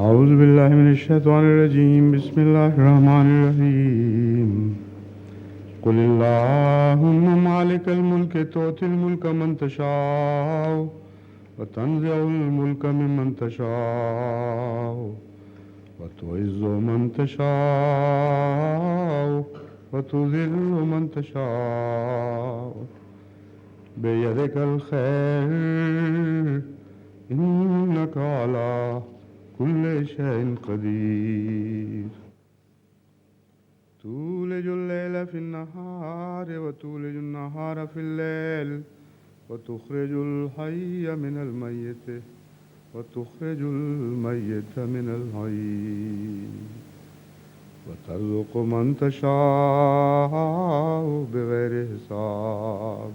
أعوذ بالله من الشيطان الرجيم بسم الله الرحمن الرحيم قل اللهم مالك الملك تؤتي الملك من تشاء وتنزع الملك ممن تشاء وتعز من تشاء وتذل من تشاء بيدك الخير إنك على كل شيء قدير تولج الليل في النهار وتولج النهار في الليل وتخرج الحي من الميت وتخرج الميت من الحي وترزق من تشاء بغير حساب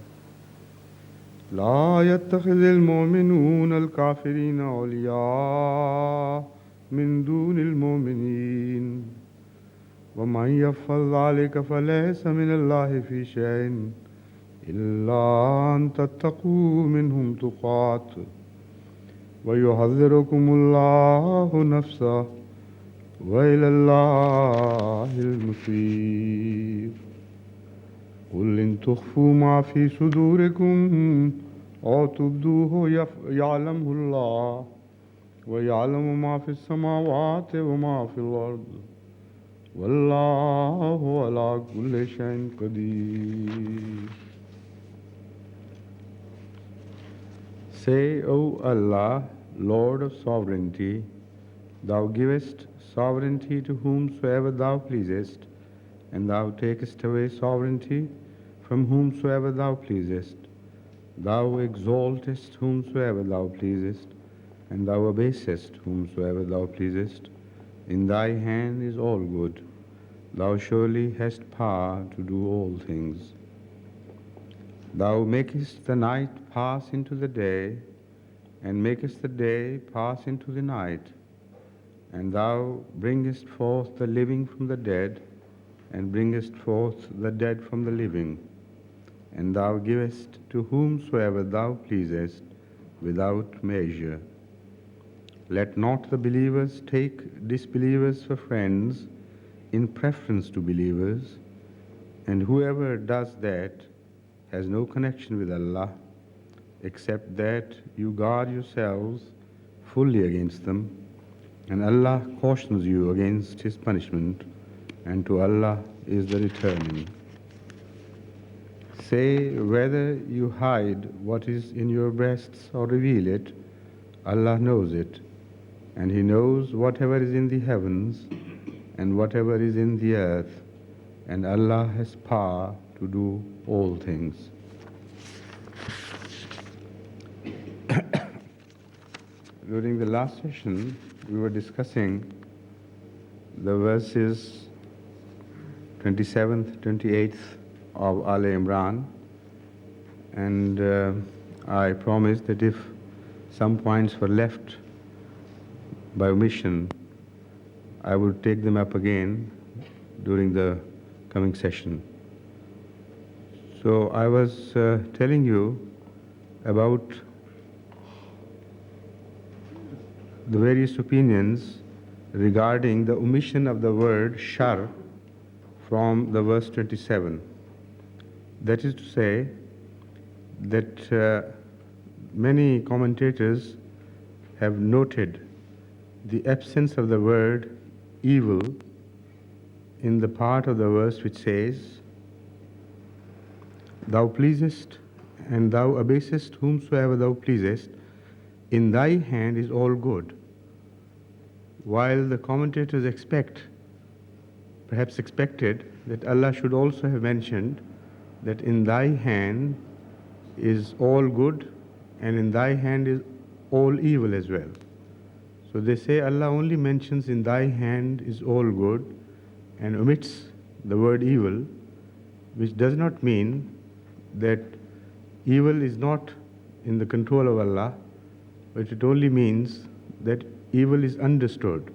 لا يتخذ المؤمنون الكافرين أولياء من دون المؤمنين ومن يفعل ذلك فليس من الله في شيء إلا أن تتقوا منهم تقات ويحذركم الله نفسه وإلى الله المصير قل إن تخفوا ما في صدوركم أو تبدوه يعلمه الله ويعلم ما في السماوات وما في الأرض والله على كل شيء قدير. Say, O Allah, Lord of sovereignty, Thou givest sovereignty to whomsoever Thou pleasest, and Thou takest away sovereignty from whomsoever Thou pleasest. Thou exaltest whomsoever Thou pleasest, and Thou abasest whomsoever Thou pleasest. In Thy hand is all good. Thou surely hast power to do all things. Thou makest the night pass into the day, and makest the day pass into the night. And Thou bringest forth the living from the dead, and bringest forth the dead from the living. And Thou givest to whomsoever Thou pleasest without measure. Let not the believers take disbelievers for friends in preference to believers, and whoever does that has no connection with Allah, except that you guard yourselves fully against them, and Allah cautions you against His punishment, and to Allah is the returning. Say, whether you hide what is in your breasts or reveal it, Allah knows it, and He knows whatever is in the heavens and whatever is in the earth, and Allah has power to do all things. During the last session, we were discussing the verses 27th, 28th of Imran, and I promised that if some points were left by omission, I would take them up again during the coming session. So I was telling you about the various opinions regarding the omission of the word shar from the verse 27. That is to say that many commentators have noted the absence of the word evil in the part of the verse which says, Thou pleasest and Thou abasest whomsoever Thou pleasest, in Thy hand is all good. While the commentators perhaps expected that Allah should also have mentioned that in Thy hand is all good and in Thy hand is all evil as well. So they say Allah only mentions in Thy hand is all good and omits the word evil, which does not mean that evil is not in the control of Allah, but it only means that evil is understood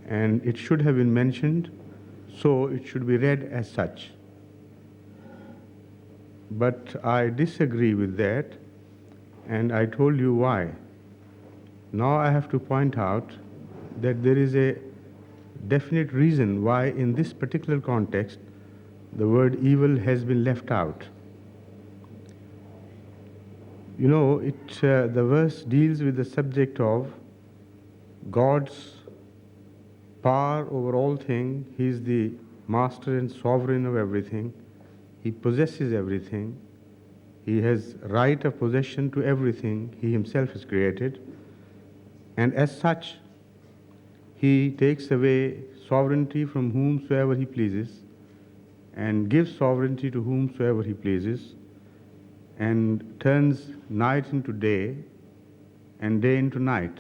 and it should have been mentioned, so it should be read as such. But I disagree with that, and I told you why. Now I have to point out that there is a definite reason why in this particular context the word evil has been left out. You know, the verse deals with the subject of God's power over all things. He is the master and sovereign of everything. He possesses everything. He has right of possession to everything He Himself has created. And as such, He takes away sovereignty from whomsoever He pleases and gives sovereignty to whomsoever He pleases and turns night into day and day into night.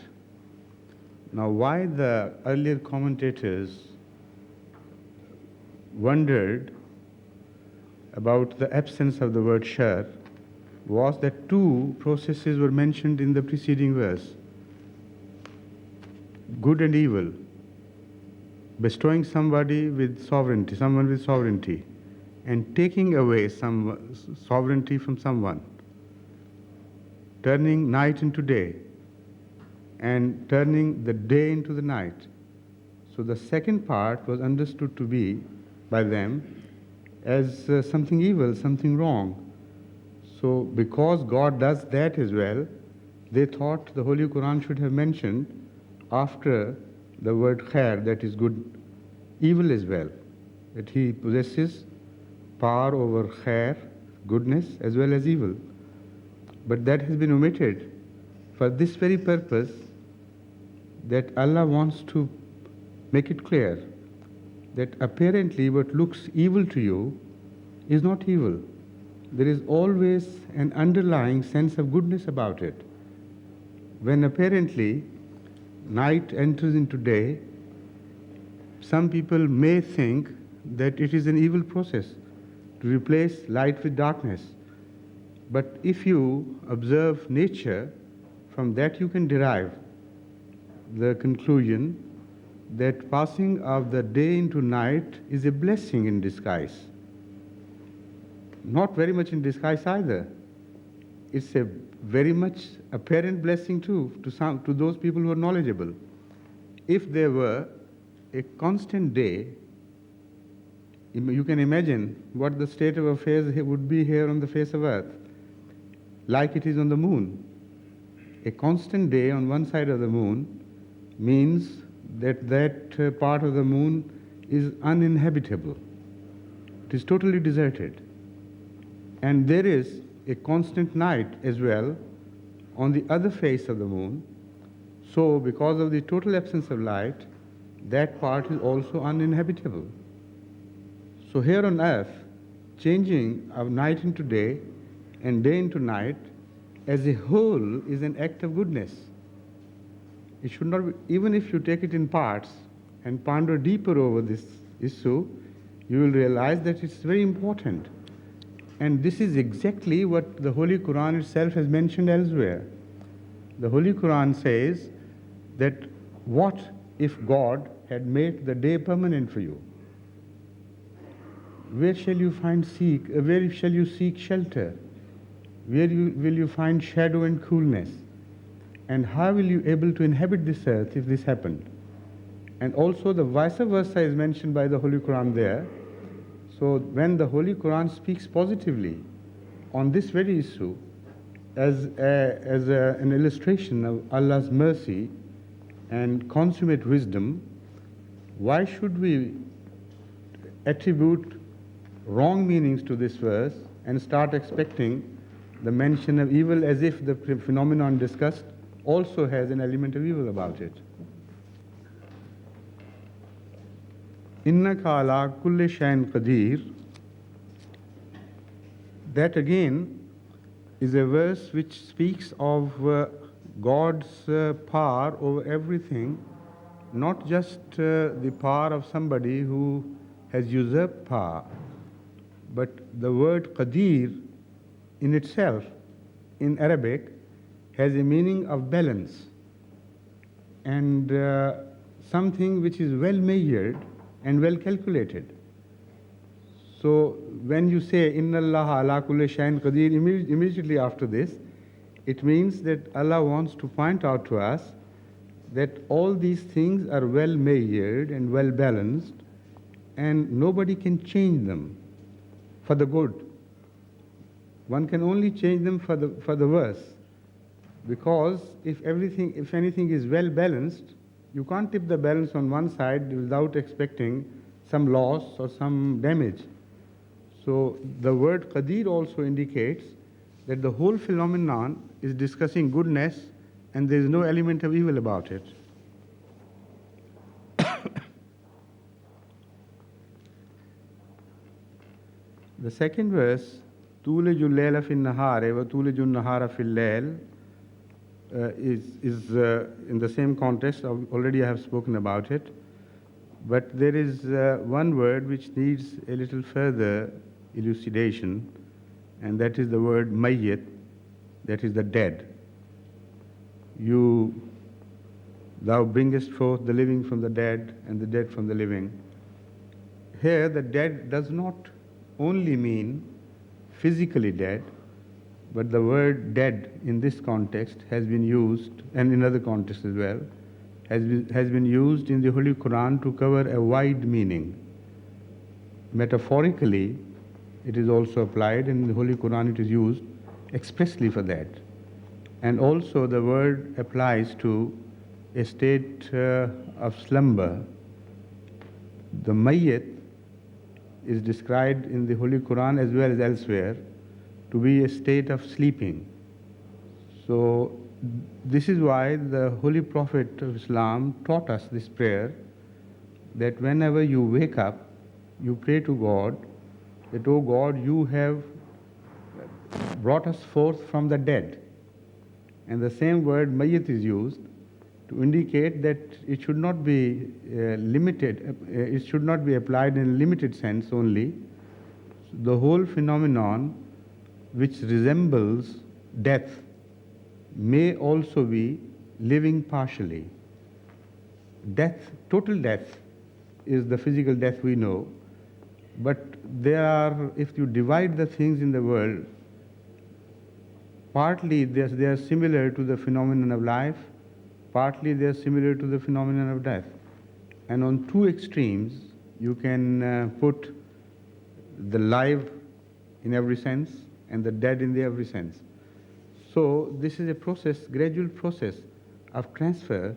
Now, why the earlier commentators wondered about the absence of the word shar was that two processes were mentioned in the preceding verse: good and evil, bestowing someone with sovereignty, and taking away some sovereignty from someone, turning night into day, and turning the day into the night. So the second part was understood to be by them as something evil, something wrong. So because God does that as well, they thought the Holy Quran should have mentioned after the word khair, that is good, evil as well, that He possesses power over khair, goodness, as well as evil. But that has been omitted for this very purpose, that Allah wants to make it clear that apparently what looks evil to you is not evil. There is always an underlying sense of goodness about it. When apparently night enters into day, some people may think that it is an evil process to replace light with darkness. But if you observe nature, from that you can derive the conclusion that passing of the day into night is a blessing in disguise. Not very much in disguise either. It's a very much apparent blessing too to those people who are knowledgeable. If there were a constant day, you can imagine what the state of affairs would be here on the face of earth, like it is on the moon. A constant day on one side of the moon means that part of the moon is uninhabitable. It is totally deserted. And there is a constant night as well on the other face of the moon. So because of the total absence of light, that part is also uninhabitable. So here on earth, changing of night into day and day into night as a whole is an act of goodness. It should not be, even if you take it in parts and ponder deeper over this issue, you will realize that it's very important. And this is exactly what the Holy Quran itself has mentioned elsewhere. The Holy Quran says that what if God had made the day permanent for you? Where shall you where shall you seek shelter? Where will you find shadow and coolness? And how will you able to inhabit this earth if this happened? And also the vice versa is mentioned by the Holy Quran there. So when the Holy Quran speaks positively on this very issue as an illustration of Allah's mercy and consummate wisdom, why should we attribute wrong meanings to this verse and start expecting the mention of evil as if the phenomenon discussed also has an element of evil about it? Innaka ala kulli shayin qadir. That again is a verse which speaks of God's power over everything, not just the power of somebody who has usurped power, but the word qadir in itself, in Arabic, has a meaning of balance and something which is well measured and well calculated. So when you say Inna Allah ala kulli shayin qadir, immediately after this, it means that Allah wants to point out to us that all these things are well measured and well balanced, and nobody can change them for the good. One can only change them for the worse, because if anything is well balanced, you can't tip the balance on one side without expecting some loss or some damage. So the word Qadir also indicates that the whole phenomenon is discussing goodness and there is no element of evil about it. The second verse, تُولِجُ اللَّيْلَ فِي النَّهَارِ وَتُولِجُ النَّهَارَ فِي اللَّيْلِ, is in the same context. Already I have spoken about it. But there is one word which needs a little further elucidation, and that is the word mayyit, that is the dead. Thou bringest forth the living from the dead and the dead from the living. Here the dead does not only mean physically dead, but the word dead in this context has been used, and in other contexts as well, has been used in the Holy Quran to cover a wide meaning. Metaphorically, it is also applied, and in the Holy Quran it is used expressly for that. And also the word applies to a state of slumber. The mayyit is described in the Holy Quran as well as elsewhere to be a state of sleeping. So this is why the Holy Prophet of Islam taught us this prayer, that whenever you wake up, you pray to God that, "O God, you have brought us forth from the dead." And the same word mayyit is used to indicate that it should not be limited, it should not be applied in a limited sense only. The whole phenomenon which resembles death may also be living partially. Death, total death, is the physical death we know, but if you divide the things in the world, partly they are similar to the phenomenon of life, partly they are similar to the phenomenon of death. And on two extremes, you can put the live in every sense and the dead in the every sense. So this is a process, gradual process of transfer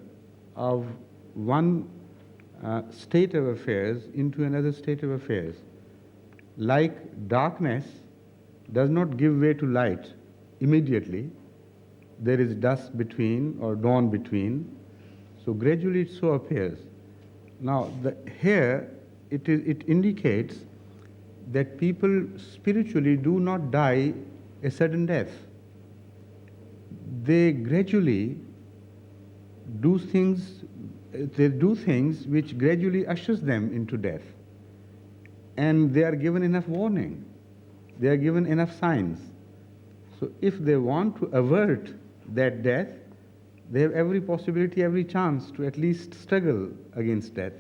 of one state of affairs into another state of affairs. Like darkness does not give way to light immediately, there is dusk between or dawn between, so gradually it so appears. Now here it indicates that people spiritually do not die a sudden death. They gradually do things which gradually ushers them into death. And they are given enough warning. They are given enough signs. So if they want to avert that death, they have every possibility, every chance to at least struggle against death.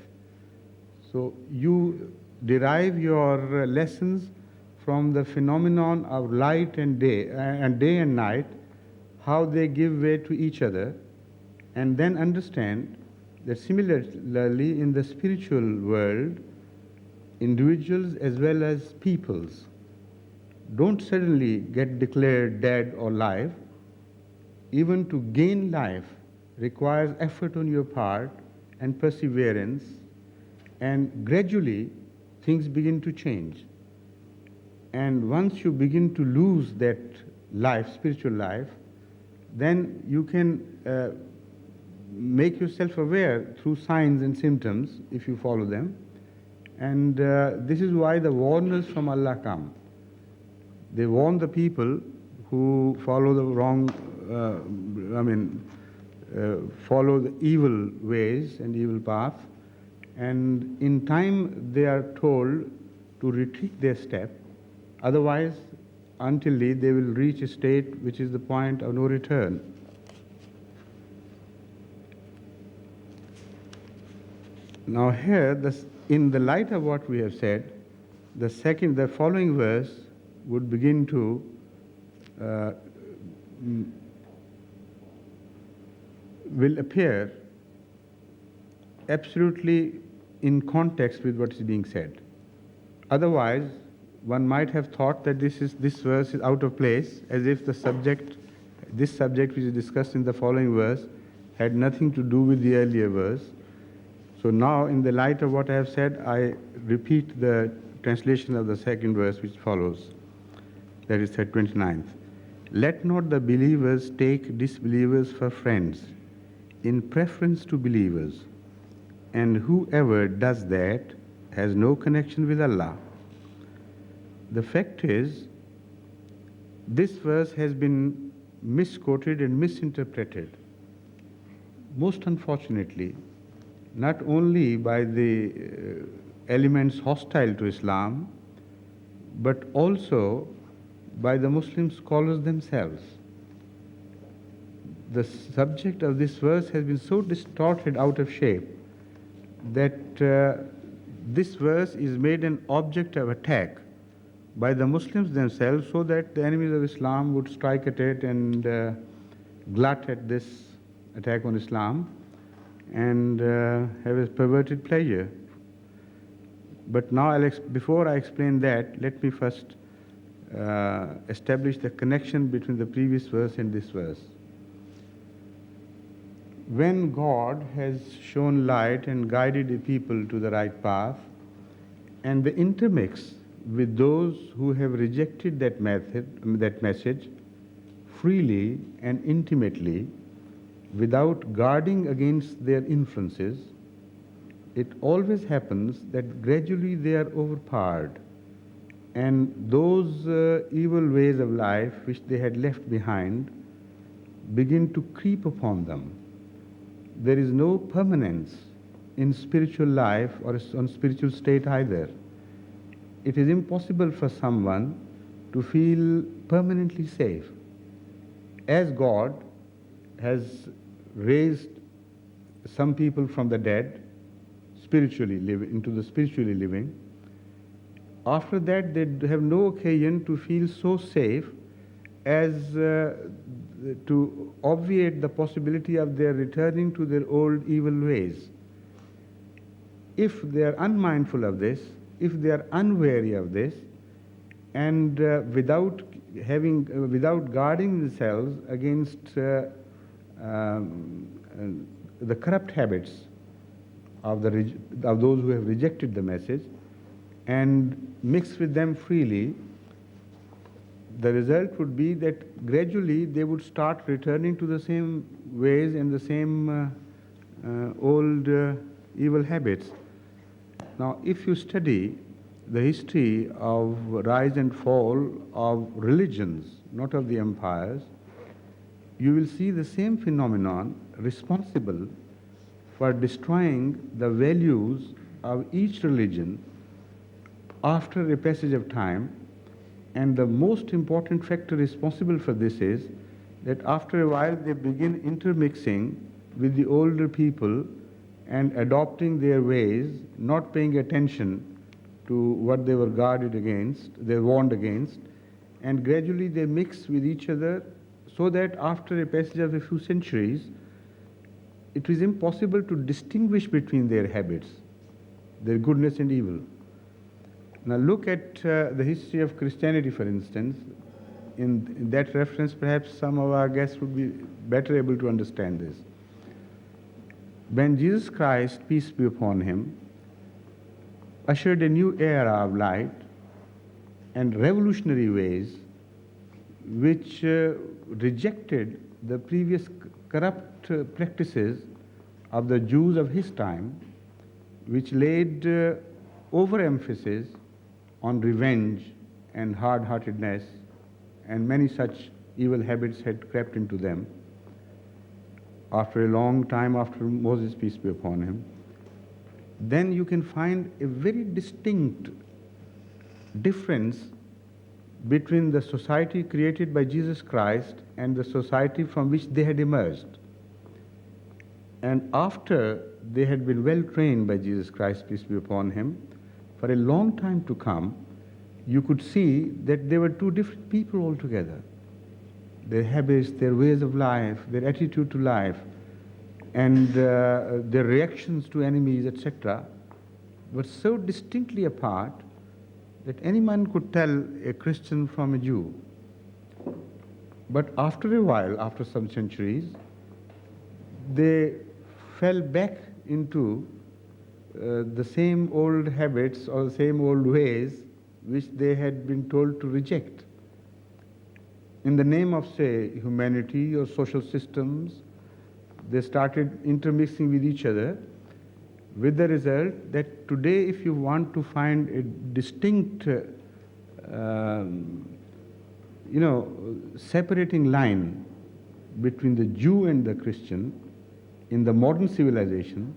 So you derive your lessons from the phenomenon of light and day and night, how they give way to each other, and then understand that similarly in the spiritual world, individuals as well as peoples don't suddenly get declared dead or alive. Even to gain life requires effort on your part and perseverance, and gradually things begin to change. And once you begin to lose that life, spiritual life, then you can make yourself aware through signs and symptoms if you follow them. And this is why the warners from Allah come. They warn the people who follow the wrong, follow the evil ways and evil path. And in time they are told to retreat their step. Otherwise, until they will reach a state which is the point of no return. Now here, in the light of what we have said, the following verse would begin to will appear absolutely in context with what is being said. Otherwise, one might have thought that this verse is out of place, as if this subject which is discussed in the following verse, had nothing to do with the earlier verse. So now, in the light of what I have said, I repeat the translation of the second verse which follows. That is 29th. Let not the believers take disbelievers for friends, in preference to believers, and whoever does that has no connection with Allah. The fact is, this verse has been misquoted and misinterpreted, most unfortunately, not only by the elements hostile to Islam, but also by the Muslim scholars themselves. The subject of this verse has been so distorted out of shape that this verse is made an object of attack by the Muslims themselves, so that the enemies of Islam would strike at it and glut at this attack on Islam and have a perverted pleasure. But now, before I explain that, let me first establish the connection between the previous verse and this verse. When God has shown light and guided the people to the right path, and they intermix with those who have rejected that message freely and intimately, without guarding against their influences, it always happens that gradually they are overpowered, and those evil ways of life which they had left behind begin to creep upon them. There is no permanence in spiritual life or on spiritual state either. It is impossible for someone to feel permanently safe. As God has raised some people from the dead, into the spiritually living, after that they have no occasion to feel so safe as to obviate the possibility of their returning to their old evil ways. If they are unmindful of this, if they are unwary of this, and without guarding themselves against the corrupt habits of those who have rejected the message, and mix with them freely, the result would be that gradually they would start returning to the same ways and the same old evil habits. Now, if you study the history of rise and fall of religions, not of the empires, you will see the same phenomenon responsible for destroying the values of each religion after a passage of time. And the most important factor responsible for this is that after a while they begin intermixing with the older people and adopting their ways, not paying attention to what they were guarded against, they warned against, and gradually they mix with each other, so that after a passage of a few centuries, it is impossible to distinguish between their habits, their goodness and evil. Now look at the history of Christianity, for instance. In that reference, perhaps some of our guests would be better able to understand this. When Jesus Christ, peace be upon him, ushered a new era of light and revolutionary ways which rejected the previous corrupt practices of the Jews of his time, which laid overemphasis on revenge and hard-heartedness, and many such evil habits had crept into them. After a long time after Moses, peace be upon him, then you can find a very distinct difference between the society created by Jesus Christ and the society from which they had emerged. And after they had been well trained by Jesus Christ, peace be upon him, for a long time to come, you could see that they were two different people altogether. Their habits, their ways of life, their attitude to life and their reactions to enemies, etc., were so distinctly apart that any man could tell a Christian from a Jew. But after a while, after some centuries, they fell back into the same old habits or the same old ways which they had been told to reject. In the name of, say, humanity or social systems, they started intermixing with each other, with the result that today if you want to find a distinct separating line between the Jew and the Christian in the modern civilization,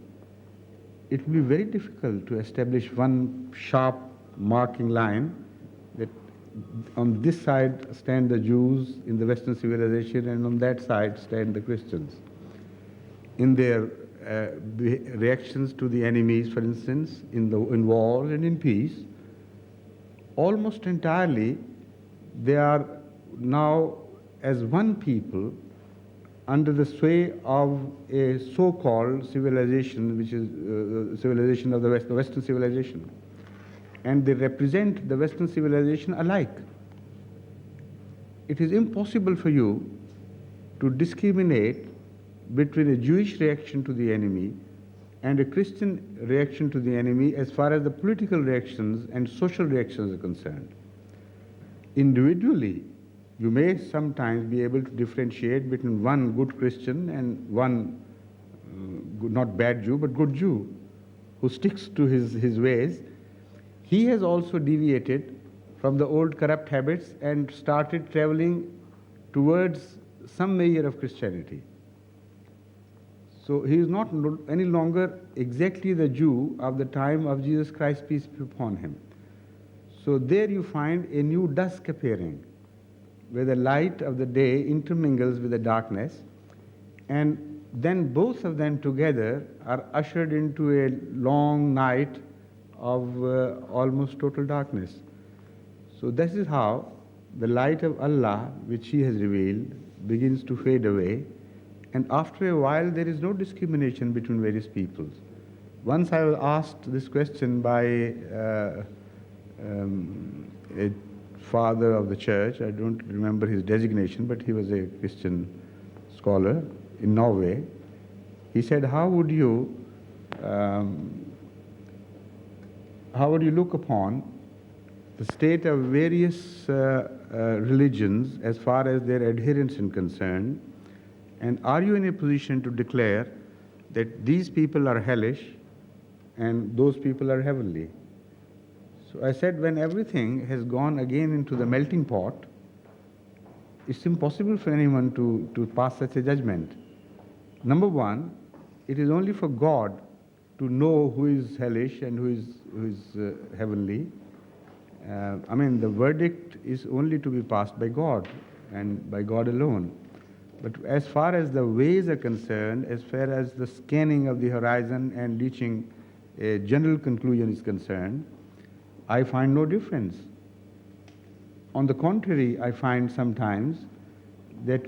it will be very difficult to establish one sharp marking line that on this side stand the Jews in the Western civilization and on that side stand the Christians. In their reactions to the enemies, for instance, in war and in peace, almost entirely they are now as one people under the sway of a so-called civilization, which is civilization of the West, the Western civilization. And they represent the Western civilization alike. It is impossible for you to discriminate between a Jewish reaction to the enemy and a Christian reaction to the enemy as far as the political reactions and social reactions are concerned. Individually, you may sometimes be able to differentiate between one good Christian and one not bad Jew, but good Jew, who sticks to his ways. He has also deviated from the old corrupt habits and started traveling towards some measure of Christianity. So he is not any longer exactly the Jew of the time of Jesus Christ, peace be upon him. So there you find a new dusk appearing, where the light of the day intermingles with the darkness, and then both of them together are ushered into a long night of almost total darkness. So this is how the light of Allah, which He has revealed, begins to fade away, and after a while there is no discrimination between various peoples. Once I was asked this question by a father of the church. I don't remember his designation, but he was a Christian scholar in Norway. He said, how would you look upon the state of various religions as far as their adherents are concerned, and are you in a position to declare that these people are hellish and those people are heavenly? So I said, when everything has gone again into the melting pot, it's impossible for anyone to pass such a judgment. Number one, it is only for God to know who is hellish and who is heavenly. The verdict is only to be passed by God and by God alone. But as far as the ways are concerned, as far as the scanning of the horizon and reaching a general conclusion is concerned, I find no difference. On the contrary, I find sometimes that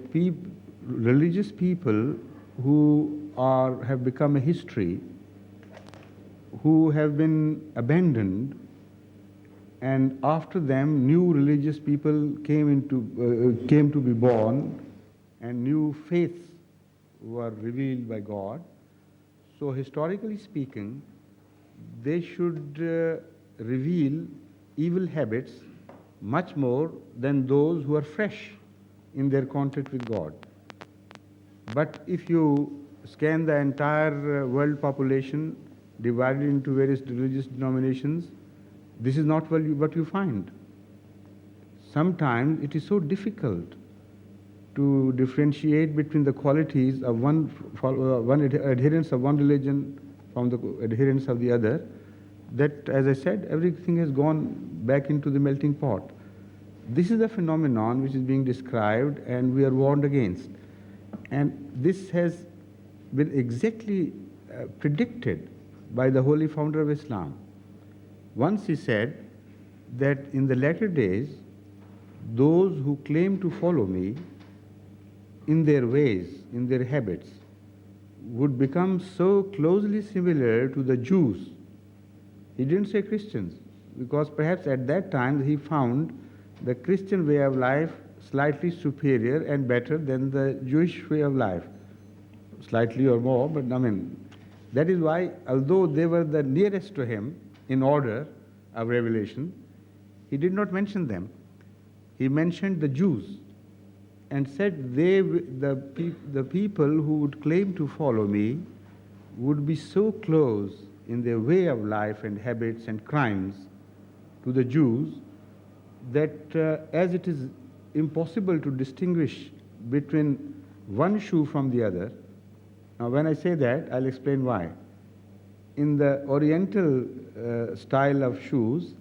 religious people who have become a history, who have been abandoned, and after them new religious people came to be born, and new faiths were revealed by God. So historically speaking, they should reveal evil habits much more than those who are fresh in their contact with God. But if you scan the entire world population divided into various religious denominations, this is not what you find. Sometimes it is so difficult to differentiate between the qualities of one adherence of one religion from the adherence of the other, that, as I said, everything has gone back into the melting pot. This is a phenomenon which is being described and we are warned against. And this has been exactly predicted by the holy founder of Islam. Once he said that in the latter days, those who claim to follow me in their ways, in their habits, would become so closely similar to the Jews. He didn't say Christians, because perhaps at that time he found the Christian way of life slightly superior and better than the Jewish way of life. Slightly or more, but I mean, that is why, although they were the nearest to him in order of revelation, he did not mention them. He mentioned the Jews and said the people who would claim to follow me would be so close in their way of life and habits and crimes to the Jews that as it is impossible to distinguish between one shoe from the other. Now when I say that, I'll explain why. In the Oriental style of shoes,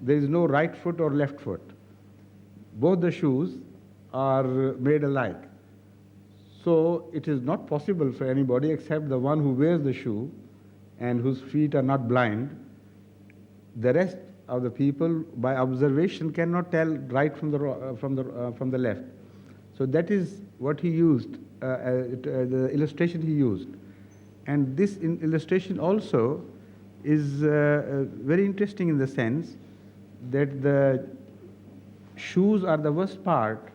there is no right foot or left foot. Both the shoes are made alike. So it is not possible for anybody except the one who wears the shoe and whose feet are not blind. The rest of the people, by observation, cannot tell right from the left. So that is what he used, the illustration he used. And this illustration also is very interesting in the sense that the shoes are the worst part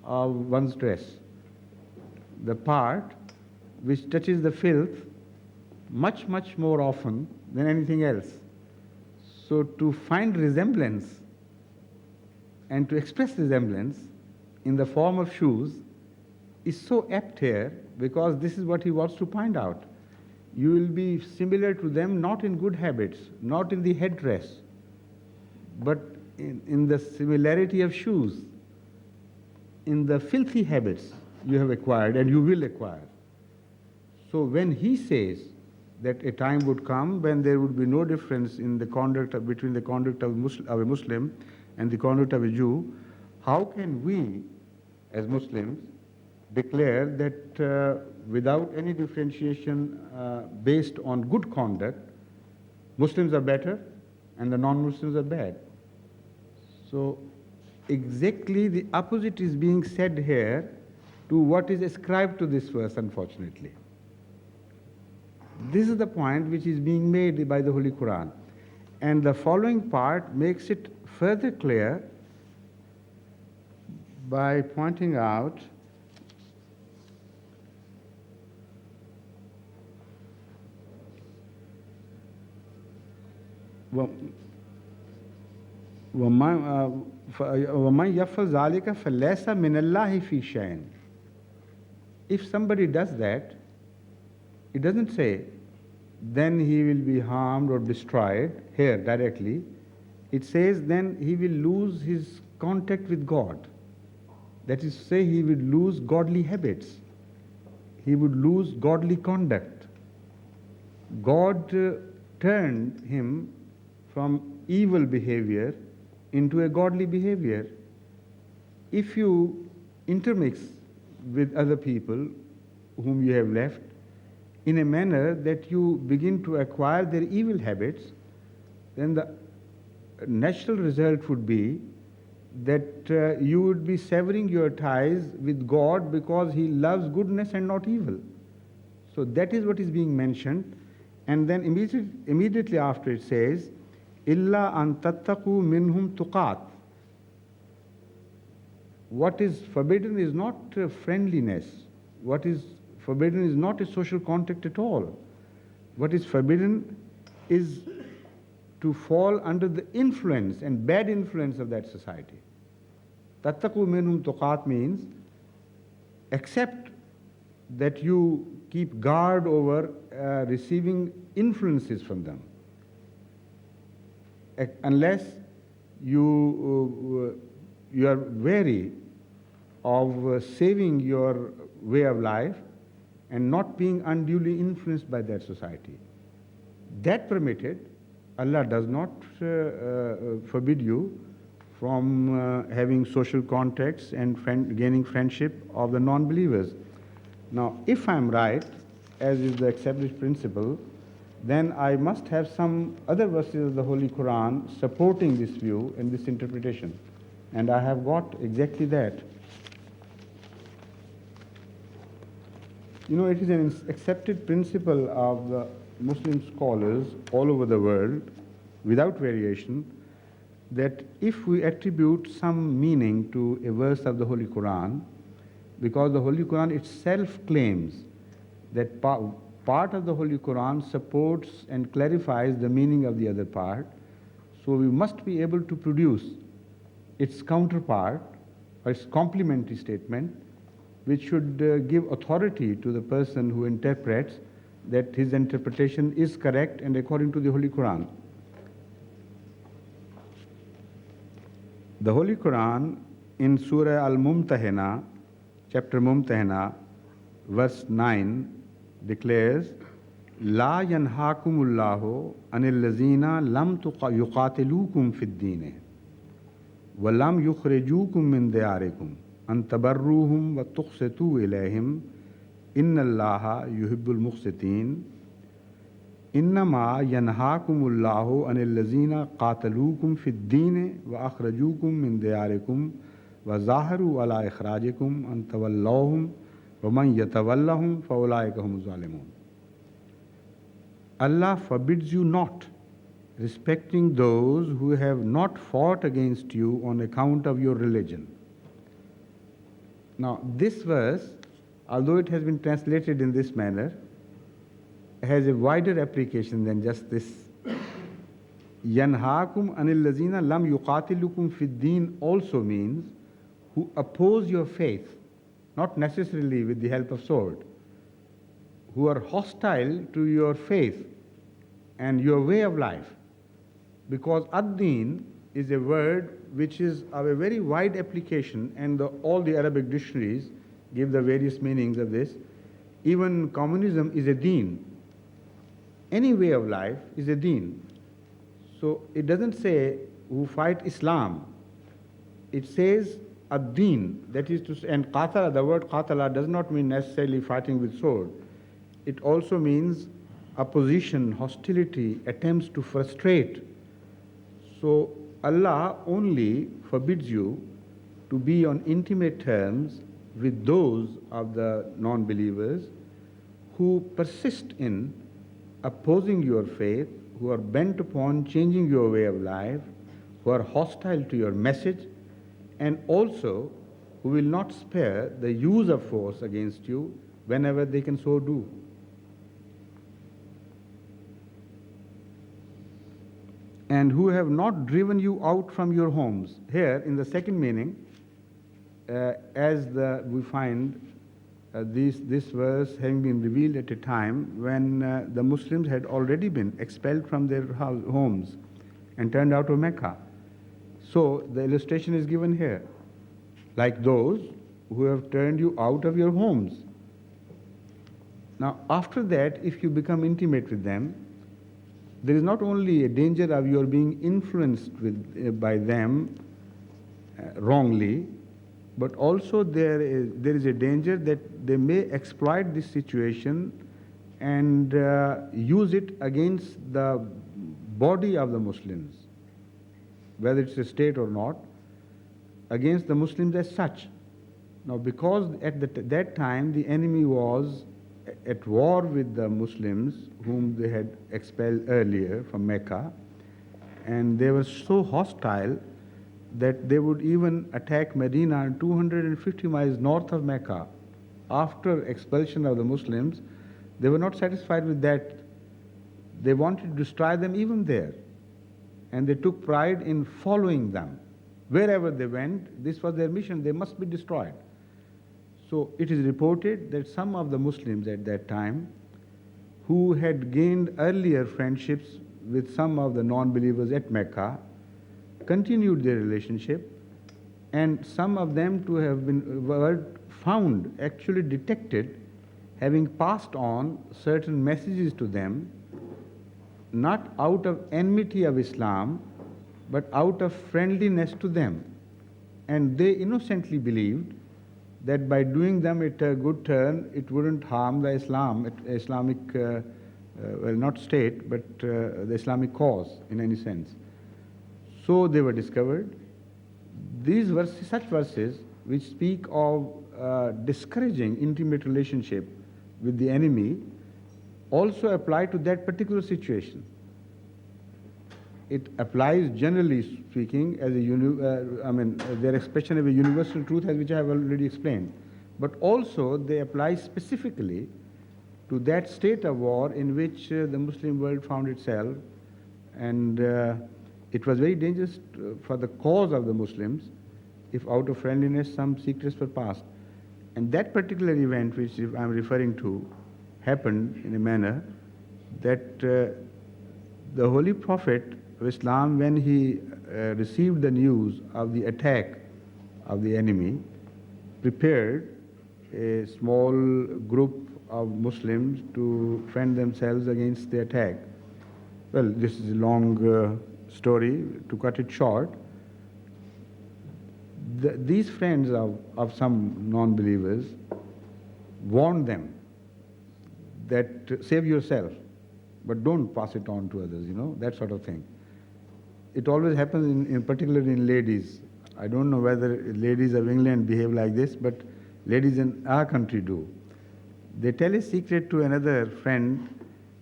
of one's dress. The part which touches the filth much, much more often than anything else. So to find resemblance and to express resemblance in the form of shoes is so apt here, because this is what he wants to point out. You will be similar to them not in good habits, not in the headdress, but in the similarity of shoes, in the filthy habits you have acquired and you will acquire. So when he says that a time would come when there would be no difference in the conduct between the conduct of a Muslim and the conduct of a Jew, how can we as Muslims declare that without any differentiation based on good conduct, Muslims are better and the non-Muslims are bad? So exactly the opposite is being said here to what is ascribed to this verse, unfortunately. This is the point which is being made by the Holy Quran. And the following part makes it further clear by pointing out وَمَنْ يَفْعَلْ ذَلِكَ فَلَيْسَ مِنَ اللَّهِ فِي شَيْءٍ. If somebody does that, it doesn't say, then he will be harmed or destroyed here directly. It says, then he will lose his contact with God. That is to say, he would lose godly habits. He would lose godly conduct. God turned him from evil behavior into a godly behavior. If you intermix with other people whom you have left in a manner that you begin to acquire their evil habits, then the natural result would be that you would be severing your ties with God because He loves goodness and not evil. So that is what is being mentioned. And then immediately after it says, إِلَّا أَن تَتَّقُوا مِنْهُمْ تُقَاتٍ. What is forbidden is not friendliness. What is forbidden is not a social contact at all. What is forbidden is to fall under the influence and bad influence of that society. Tattaqu minhum tuqat means accept that you keep guard over receiving influences from them. Unless you are wary of saving your way of life and not being unduly influenced by that society. That permitted, Allah does not forbid you from having social contacts and gaining friendship of the non-believers. Now, if I'm right, as is the established principle, then I must have some other verses of the Holy Quran supporting this view and this interpretation. And I have got exactly that. It is an accepted principle of the Muslim scholars all over the world, without variation, that if we attribute some meaning to a verse of the Holy Quran, because the Holy Quran itself claims that part of the Holy Quran supports and clarifies the meaning of the other part, so we must be able to produce its counterpart or its complementary statement, which should give authority to the person who interprets that his interpretation is correct and according to the Holy Quran. The Holy Quran in Surah Al-Mumtahina, chapter Mumtahina, verse 9, declares, La yanhakumullahu anil lazina lam yuqatilukum fid deen wa lam yukhrijukum min diyarikum an tabarruhum wa tuqsitu ilayhim inna allaha yuhibbul muqsitin innama yanhakumullahu anil lazina qatalukum fid deen wa akhrajukum min diyarikum wa zaharu ala ikhrajikum an tawallahum wa man yatawallahum fa ulaika humuz zalimun. Allah forbids you not respecting those who have not fought against you on account of your religion. Now, this verse, although it has been translated in this manner, has a wider application than just this. Yanhaakum anil lazina lam yuqatilukum fid deen also means who oppose your faith, not necessarily with the help of sword, who are hostile to your faith and your way of life. Because ad-din is a word which is of a very wide application, and all the Arabic dictionaries give the various meanings of this. Even communism is a deen. Any way of life is a deen. So it doesn't say who fight Islam. It says ad-din, that is to say, and qatala, the word qatala does not mean necessarily fighting with sword. It also means opposition, hostility, attempts to frustrate. So Allah only forbids you to be on intimate terms with those of the non-believers who persist in opposing your faith, who are bent upon changing your way of life, who are hostile to your message, and also who will not spare the use of force against you whenever they can so do. And who have not driven you out from your homes. Here, in the second meaning, we find this verse having been revealed at a time when the Muslims had already been expelled from their homes and turned out of Mecca. So the illustration is given here, like those who have turned you out of your homes. Now, after that, if you become intimate with them, there is not only a danger of your being influenced by them wrongly, but also there is a danger that they may exploit this situation and use it against the body of the Muslims, whether it's a state or not, against the Muslims as such. Now, because at that time the enemy was at war with the Muslims whom they had expelled earlier from Mecca, and they were so hostile that they would even attack Medina 250 miles north of Mecca. After expulsion of the Muslims, they were not satisfied with that. They wanted to destroy them even there, and they took pride in following them. Wherever they went, this was their mission, they must be destroyed. So it is reported that some of the Muslims at that time, who had gained earlier friendships with some of the non-believers at Mecca, continued their relationship, and some of them were found, actually detected, having passed on certain messages to them, not out of enmity of Islam, but out of friendliness to them. And they innocently believed that by doing them a good turn, it wouldn't harm the Islamic, well, not state, but the Islamic cause in any sense. So they were discovered. These verses, such verses, which speak of discouraging intimate relationship with the enemy also apply to that particular situation. It applies, generally speaking, as their expression of a universal truth, as which I have already explained. But also they apply specifically to that state of war in which the Muslim world found itself, and it was very dangerous for the cause of the Muslims if out of friendliness some secrets were passed. And that particular event which I am referring to happened in a manner that the Holy Prophet of Islam, when he received the news of the attack of the enemy, prepared a small group of Muslims to fend themselves against the attack. Well, this is a long story. To cut it short, these friends of some non-believers warned them that save yourself, but don't pass it on to others, that sort of thing. It always happens in particularly in ladies. I don't know whether ladies of England behave like this, but ladies in our country do. They tell a secret to another friend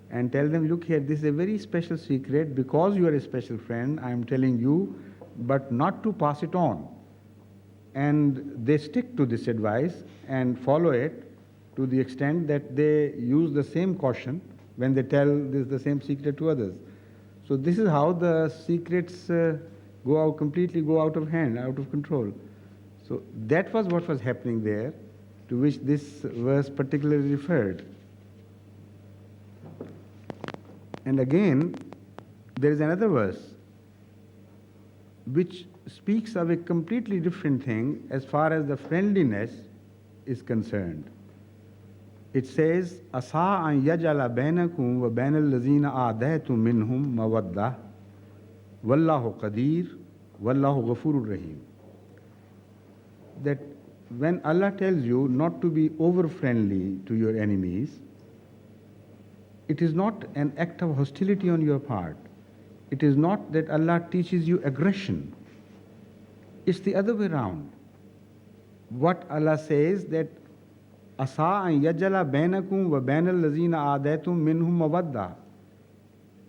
and tell them, look here, this is a very special secret. Because you are a special friend, I am telling you, but not to pass it on. And they stick to this advice and follow it to the extent that they use the same caution when they tell the same secret to others. So this is how the secrets completely go out of hand, out of control. So that was what was happening there, to which this verse particularly referred. And again, there is another verse which speaks of a completely different thing as far as the friendliness is concerned. It says, "Asa an yajala bainakum wa bainal lazina adaytum minhum mawaddah, wallahu qadir, wallahu ghafurur rahim." That when Allah tells you not to be over-friendly to your enemies, it is not an act of hostility on your part. It is not that Allah teaches you aggression. It's the other way around. What Allah says that Asa an yajala bainakum wa bainal lazina adaytum minhum mawaddah.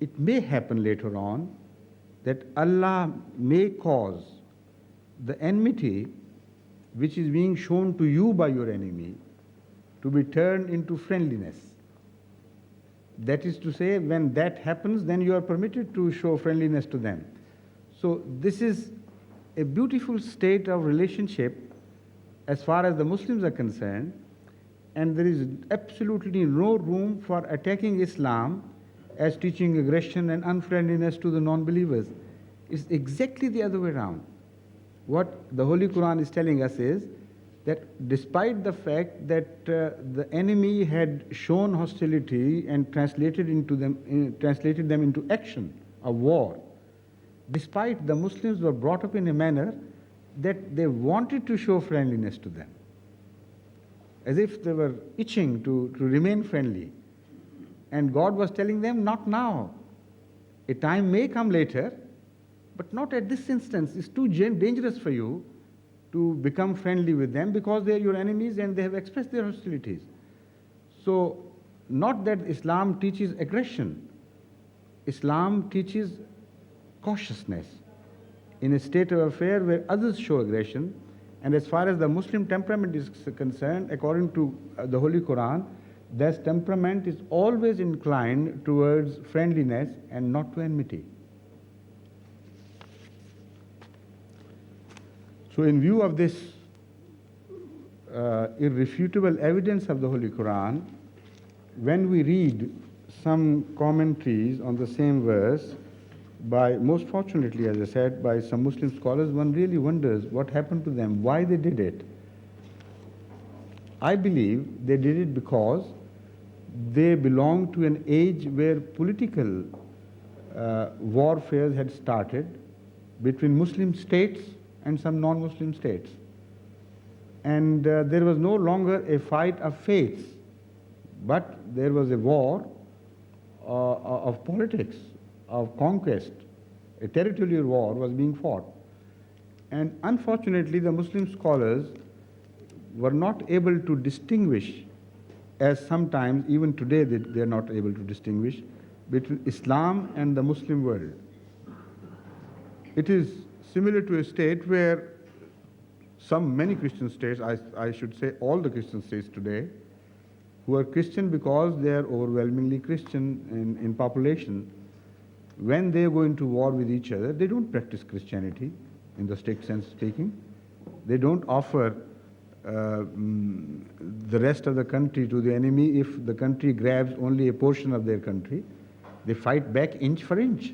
It may happen later on that Allah may cause the enmity which is being shown to you by your enemy to be turned into friendliness. That is to say, when that happens, then you are permitted to show friendliness to them. So this is a beautiful state of relationship as far as the Muslims are concerned, and there is absolutely no room for attacking Islam as teaching aggression and unfriendliness to the non-believers. It's exactly the other way around. What the Holy Quran is telling us is that despite the fact that the enemy had shown hostility and translated them into action of war, despite the Muslims were brought up in a manner that they wanted to show friendliness to them, as if they were itching to remain friendly. And God was telling them, not now. A time may come later, but not at this instance. It's too dangerous for you to become friendly with them because they are your enemies and they have expressed their hostilities. So, not that Islam teaches aggression. Islam teaches cautiousness in a state of affair where others show aggression. And as far as the Muslim temperament is concerned, according to the Holy Quran, that temperament is always inclined towards friendliness and not to enmity. So in view of this irrefutable evidence of the Holy Quran, when we read some commentaries on the same verse, most fortunately, as I said, by some Muslim scholars, one really wonders what happened to them, why they did it. I believe they did it because they belonged to an age where political warfare had started between Muslim states and some non-Muslim states. And there was no longer a fight of faiths, but there was a war of politics, of conquest. A territorial war was being fought. And unfortunately, the Muslim scholars were not able to distinguish as sometimes, even today, they are not able to distinguish between Islam and the Muslim world. It is similar to a state where many Christian states, I should say all the Christian states today, who are Christian because they are overwhelmingly Christian in population, when they go into war with each other, they don't practice Christianity in the strict sense speaking. They don't offer the rest of the country to the enemy if the country grabs only a portion of their country. They fight back inch for inch,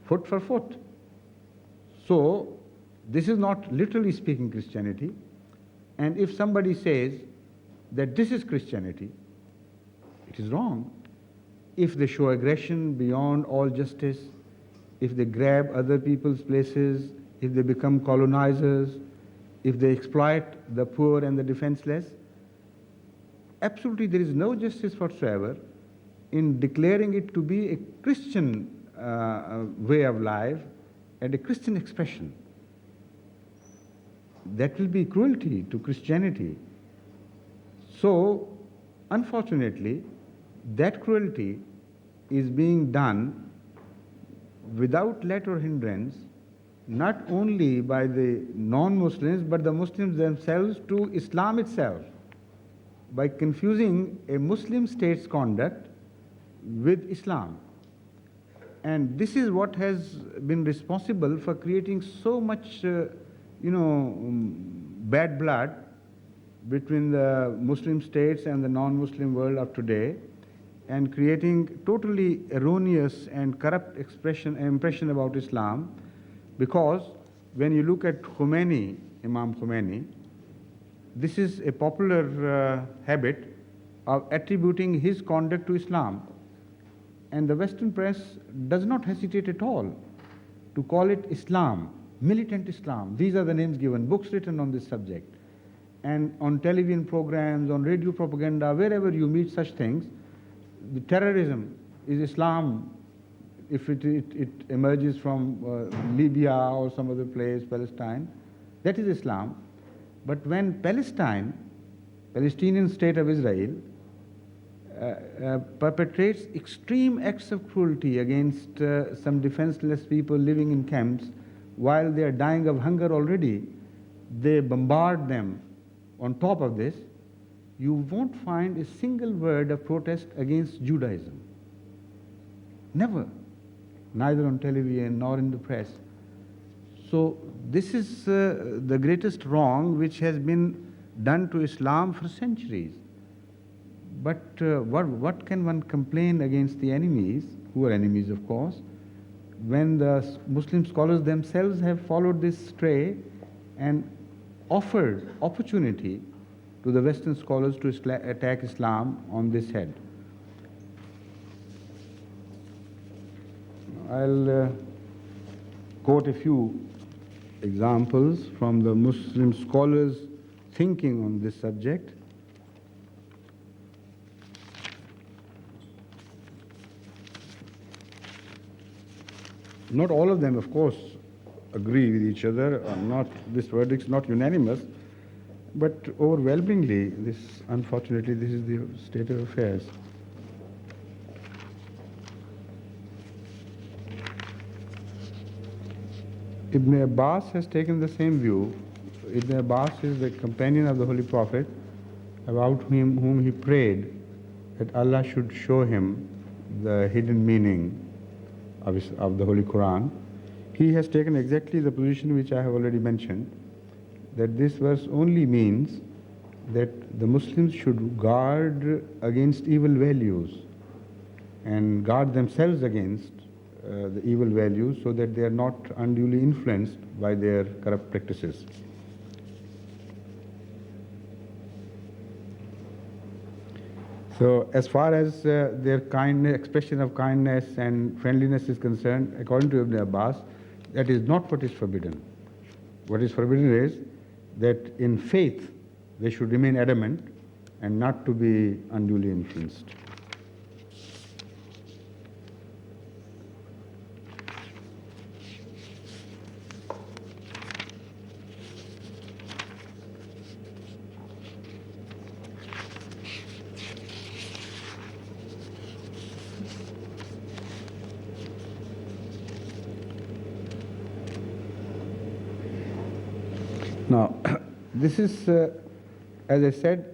foot for foot. So, this is not literally speaking Christianity. And if somebody says that this is Christianity, it is wrong. If they show aggression beyond all justice, if they grab other people's places, if they become colonizers, if they exploit the poor and the defenseless, absolutely there is no justice whatsoever in declaring it to be a Christian way of life and a Christian expression. That will be cruelty to Christianity. So, unfortunately, that cruelty is being done without let or hindrance, not only by the non-Muslims, but the Muslims themselves to Islam itself, by confusing a Muslim state's conduct with Islam. And this is what has been responsible for creating so much, bad blood between the Muslim states and the non-Muslim world of today, and creating totally erroneous and corrupt impression about Islam, because when you look at Khomeini, Imam Khomeini, this is a popular habit of attributing his conduct to Islam. And the Western press does not hesitate at all to call it Islam, militant Islam. These are the names given, books written on this subject. And on television programs, on radio propaganda, wherever you meet such things, the terrorism is Islam. If it emerges from Libya or some other place, Palestine, that is Islam. But when Palestinian state of Israel, perpetrates extreme acts of cruelty against some defenseless people living in camps, while they are dying of hunger already, they bombard them. On top of this, you won't find a single word of protest against Judaism. Never. Neither on television nor in the press. So this is the greatest wrong which has been done to Islam for centuries. But what can one complain against the enemies, who are enemies of course, when the Muslim scholars themselves have followed this stray and offered opportunity to the Western scholars to attack Islam on this head. I'll quote a few examples from the Muslim scholars' thinking on this subject. Not all of them, of course, agree with each other. This verdict is not unanimous, but overwhelmingly, unfortunately, this is the state of affairs. Ibn Abbas has taken the same view. Ibn Abbas is the companion of the Holy Prophet, about whom he prayed that Allah should show him the hidden meaning of the Holy Quran. He has taken exactly the position which I have already mentioned, that this verse only means that the Muslims should guard against evil values and guard themselves against the evil values, so that they are not unduly influenced by their corrupt practices. So as far as their expression of kindness and friendliness is concerned, according to Ibn Abbas, that is not what is forbidden. What is forbidden is that in faith they should remain adamant and not to be unduly influenced. Now, this is, as I said,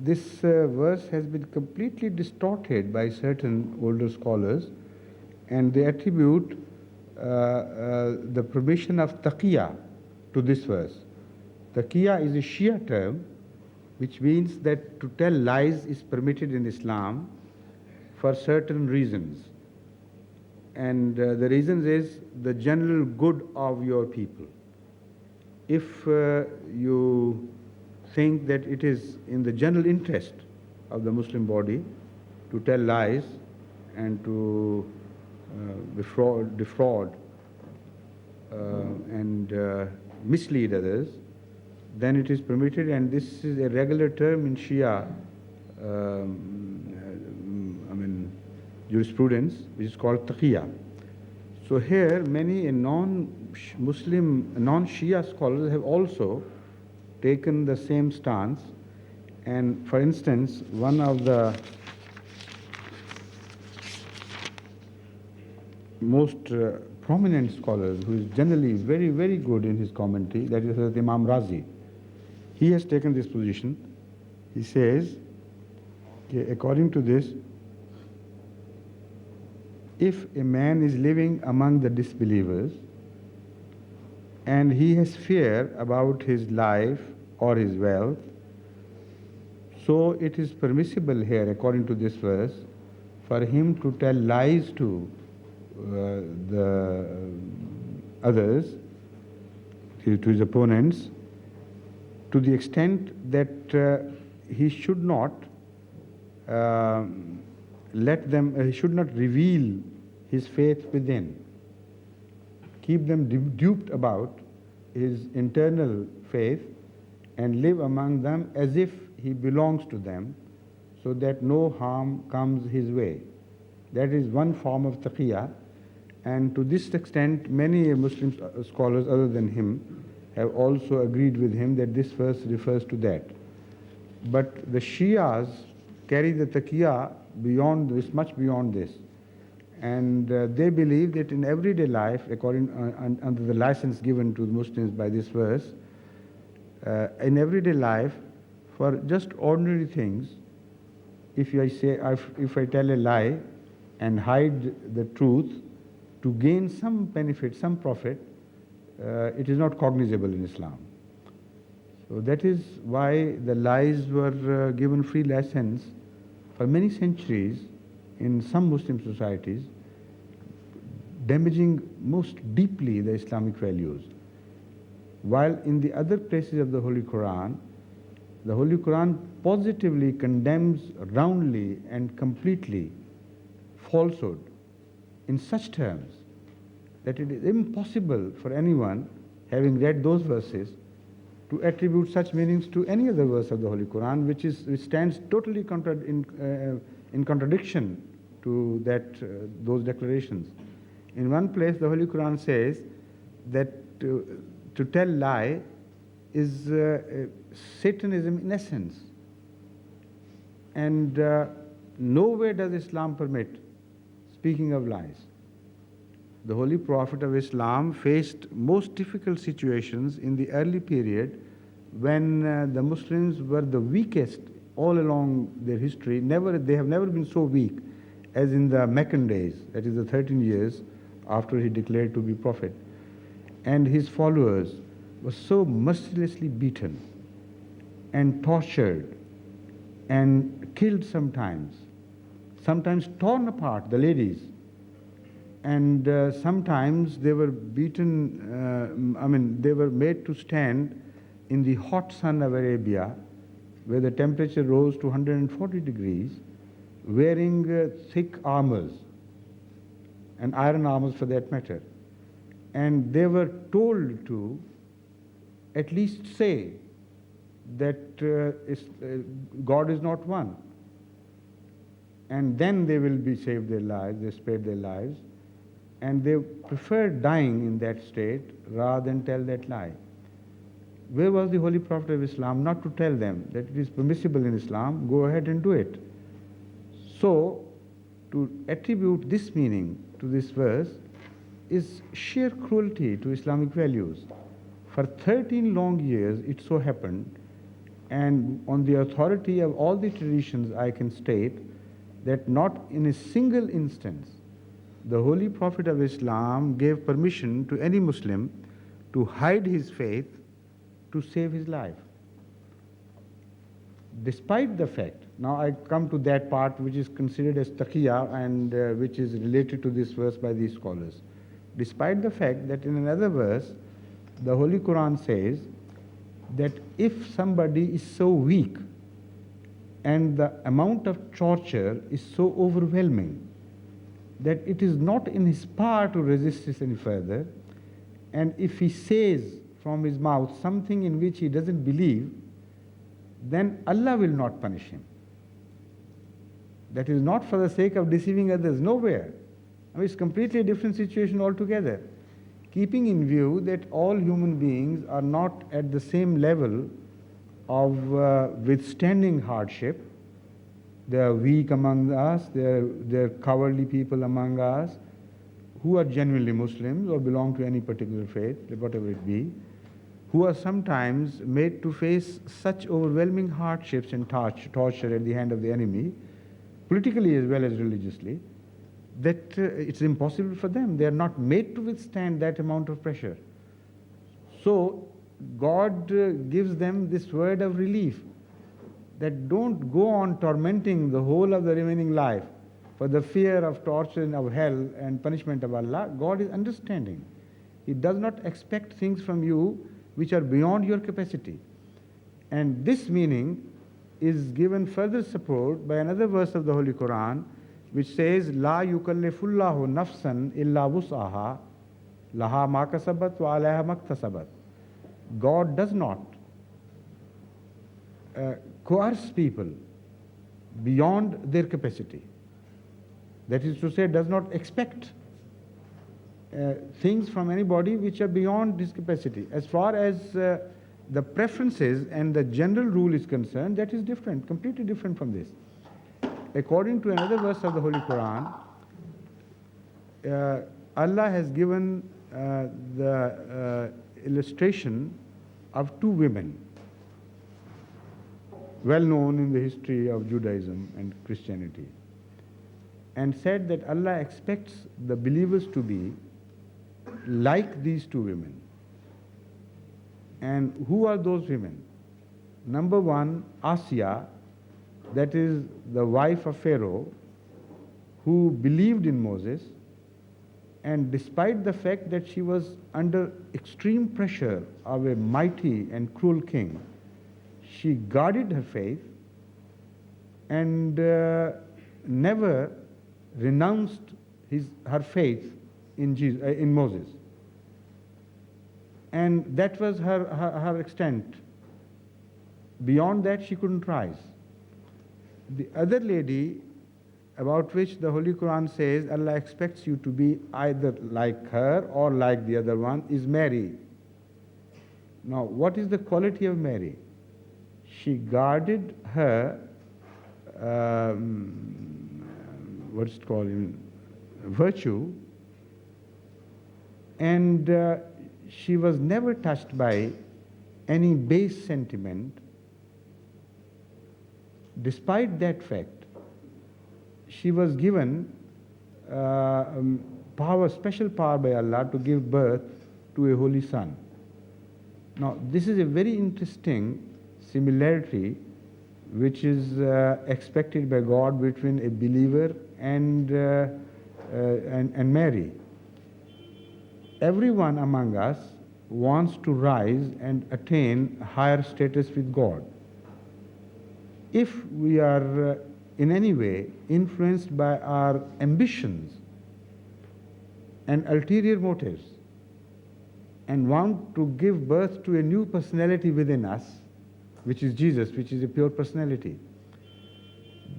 this verse has been completely distorted by certain older scholars, and they attribute the permission of taqiyya to this verse. Taqiyya is a Shia term, which means that to tell lies is permitted in Islam for certain reasons. And the reasons is the general good of your people. If you think that it is in the general interest of the Muslim body to tell lies and to defraud and mislead others, then it is permitted, and this is a regular term in Shia jurisprudence, which is called taqiyya. So here many non-Muslim, non-Shia scholars have also taken the same stance. And for instance, one of the most prominent scholars, who is generally very, very good in his commentary, that is Imam Razi, he has taken this position. He says, according to this, if a man is living among the disbelievers and he has fear about his life or his wealth, so it is permissible here, according to this verse, for him to tell lies to the others, to his opponents, to the extent that he should not he should not reveal his faith within, keep them duped about his internal faith, and live among them as if he belongs to them, so that no harm comes his way. That is one form of taqiyya, and to this extent many Muslim scholars other than him have also agreed with him that this verse refers to that. But the Shias carry the taqiyya beyond this, much beyond this. And they believe that in everyday life, under the license given to the Muslims by this verse, in everyday life, for just ordinary things, if I tell a lie and hide the truth to gain some benefit, some profit, it is not cognizable in Islam. So that is why the lies were given free license for many centuries in some Muslim societies, damaging most deeply the Islamic values. While in the other places of the Holy Quran positively condemns roundly and completely falsehood in such terms that it is impossible for anyone, having read those verses, to attribute such meanings to any other verse of the Holy Quran, which stands totally in contradiction to those declarations. In one place, the Holy Quran says that to tell lie is Satanism in essence, and nowhere does Islam permit speaking of lies. The Holy Prophet of Islam faced most difficult situations in the early period when the Muslims were the weakest all along their history. They have never been so weak as in the Meccan days, that is the 13 years after he declared to be prophet. And his followers were so mercilessly beaten and tortured and killed sometimes torn apart, the ladies. And sometimes they were beaten, they were made to stand in the hot sun of Arabia, where the temperature rose to 140 degrees, wearing thick armors, and iron armors for that matter. And they were told to at least say that God is not one. And then they will be saved their lives, they spared their lives. And they preferred dying in that state rather than tell that lie. Where was the Holy Prophet of Islam not to tell them that it is permissible in Islam, go ahead and do it? So, to attribute this meaning to this verse is sheer cruelty to Islamic values. For 13 long years, it so happened, and on the authority of all the traditions, I can state that not in a single instance the Holy Prophet of Islam gave permission to any Muslim to hide his faith to save his life. Despite the fact, now I come to that part which is considered as taqiyya and which is related to this verse by these scholars. Despite the fact that in another verse, the Holy Quran says that if somebody is so weak and the amount of torture is so overwhelming that it is not in his power to resist this any further, and if he says from his mouth something in which he doesn't believe, then Allah will not punish him. That is not for the sake of deceiving others, nowhere. I mean, it's completely a different situation altogether. Keeping in view that all human beings are not at the same level of withstanding hardship. There are weak among us, there are cowardly people among us who are genuinely Muslims or belong to any particular faith, whatever it be, who are sometimes made to face such overwhelming hardships and torture at the hand of the enemy, politically as well as religiously, that it's impossible for them. They are not made to withstand that amount of pressure. So God gives them this word of relief, that don't go on tormenting the whole of the remaining life for the fear of torture and of hell and punishment of Allah. God is understanding. He does not expect things from you which are beyond your capacity. And this meaning is given further support by another verse of the Holy Quran, which says, La yukallifullahu nafsan illa wus'aha, laha ma kasabat wa alayha maktasabat. God does not coerce people beyond their capacity. That is to say, does not expect things from anybody which are beyond his capacity. As far as the preferences and the general rule is concerned, that is different, completely different from this. According to another verse of the Holy Quran, Allah has given the illustration of two women, well known in the history of Judaism and Christianity, and said that Allah expects the believers to be like these two women. And who are those women? Number one, Asya, that is the wife of Pharaoh, who believed in Moses, and despite the fact that she was under extreme pressure of a mighty and cruel king, she guarded her faith and never renounced her faith in Moses. And that was her extent. Beyond that, she couldn't rise. The other lady, about which the Holy Quran says Allah expects you to be either like her or like the other one, is Mary. Now, what is the quality of Mary? She guarded her, what's it called, virtue, and she was never touched by any base sentiment. Despite that fact, she was given special power by Allah to give birth to a holy son. Now, this is a very interesting similarity which is expected by God between a believer and Mary. Everyone among us wants to rise and attain higher status with God. If we are in any way influenced by our ambitions and ulterior motives and want to give birth to a new personality within us, which is Jesus, which is a pure personality,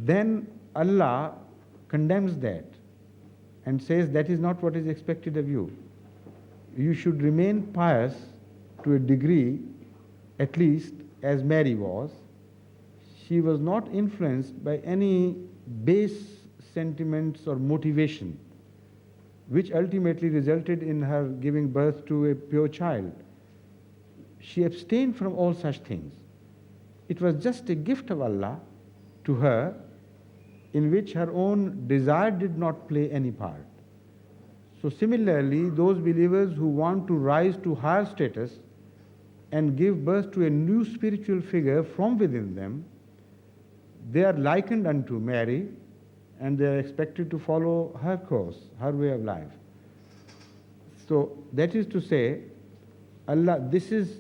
then Allah condemns that and says that is not what is expected of you. You should remain pious to a degree, at least as Mary was. She was not influenced by any base sentiments or motivation, which ultimately resulted in her giving birth to a pure child. she abstained from all such things. It was just a gift of Allah to her in which her own desire did not play any part. So similarly, those believers who want to rise to higher status and give birth to a new spiritual figure from within them, they are likened unto Mary, and they are expected to follow her course, her way of life. So that is to say, Allah, this is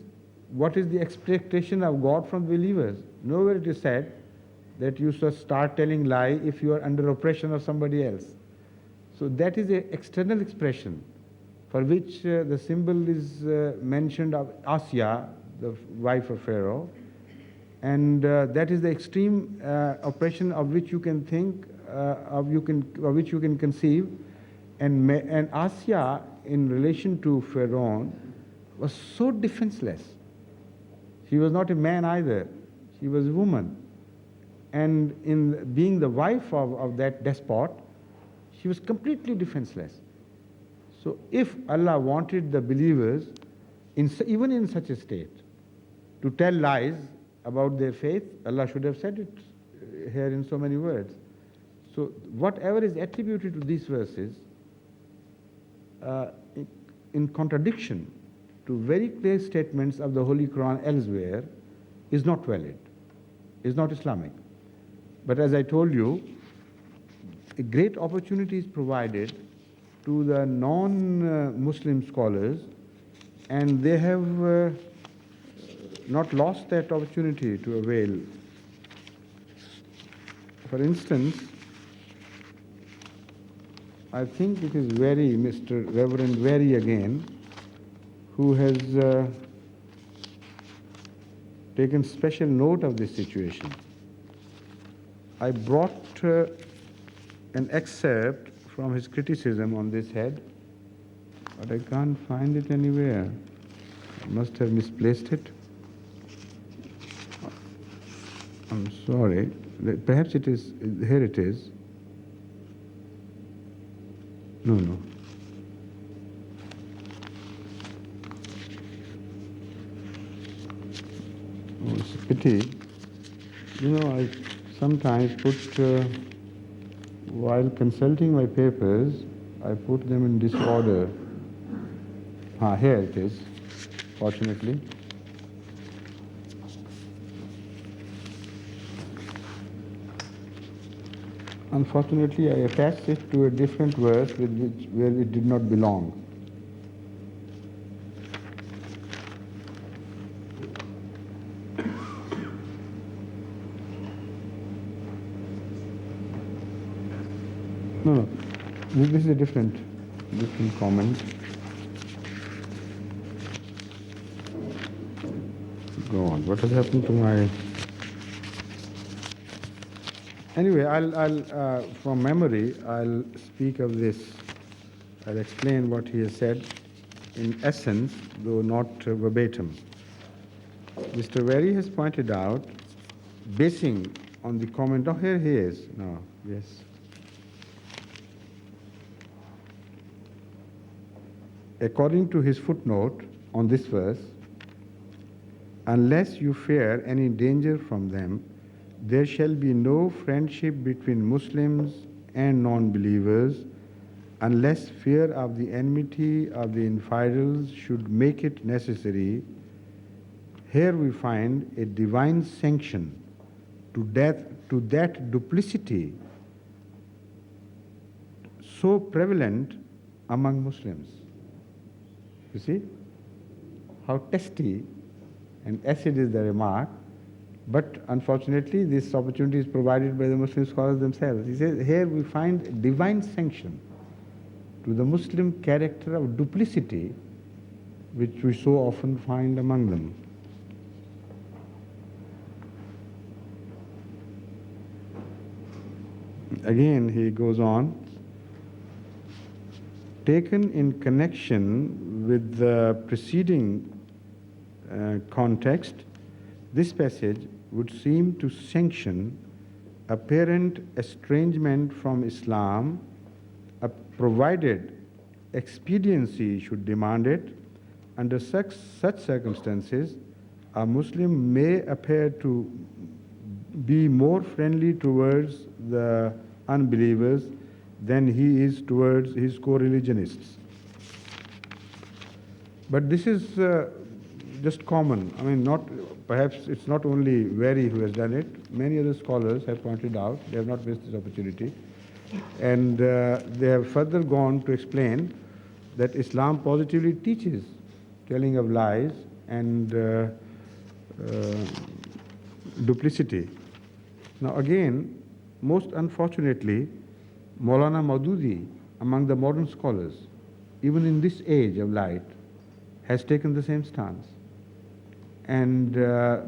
what is the expectation of God from believers. Nowhere it is said that you should start telling lie if you are under oppression of somebody else. So that is an external expression for which the symbol is mentioned of Asya, the wife of Pharaoh, and that is the extreme oppression of which you can think, of which you can conceive, and Asya in relation to Pharaoh was so defenseless. She was not a man either; she was a woman, and in being the wife of that despot, she was completely defenseless. So if Allah wanted the believers, even in such a state, to tell lies about their faith, Allah should have said it here in so many words. So whatever is attributed to these verses, in contradiction to very clear statements of the Holy Quran elsewhere, is not valid, is not Islamic. But as I told you, a great opportunity is provided to the non-Muslim scholars, and they have not lost that opportunity to avail. For instance, I think it is Mr. Reverend Very again, who has taken special note of this situation. I brought an excerpt from his criticism on this head, but I can't find it anywhere. I must have misplaced it. I'm sorry. Perhaps it is, here it is. No. Oh, it's a pity. You know, I sometimes put, while consulting my papers, I put them in disorder. Here it is, fortunately. Unfortunately, I attached it to a different verse where it did not belong. No. This is a different comment. Go on. What has happened to my... Anyway, I'll from memory, I'll speak of this. I'll explain what he has said in essence, though not verbatim. Mr. Very has pointed out, basing on the comment, oh, here he is. No, yes. According to his footnote on this verse, unless you fear any danger from them, there shall be no friendship between Muslims and non-believers unless fear of the enmity of the infidels should make it necessary. Here we find a divine sanction to that duplicity so prevalent among Muslims. You see how testy and acid is the remark, but unfortunately this opportunity is provided by the Muslim scholars themselves. He says, here we find divine sanction to the Muslim character of duplicity which we so often find among them. Again, he goes on, taken in connection with the preceding context, this passage would seem to sanction apparent estrangement from Islam, provided expediency should demand it, Under such circumstances, a Muslim may appear to be more friendly towards the unbelievers than he is towards his co-religionists. But this is just common. I mean, perhaps it's not only Very who has done it. Many other scholars have pointed out, they have not missed this opportunity. And they have further gone to explain that Islam positively teaches telling of lies and duplicity. Now again, most unfortunately, Maulana Maududi, among the modern scholars, even in this age of light, has taken the same stance. And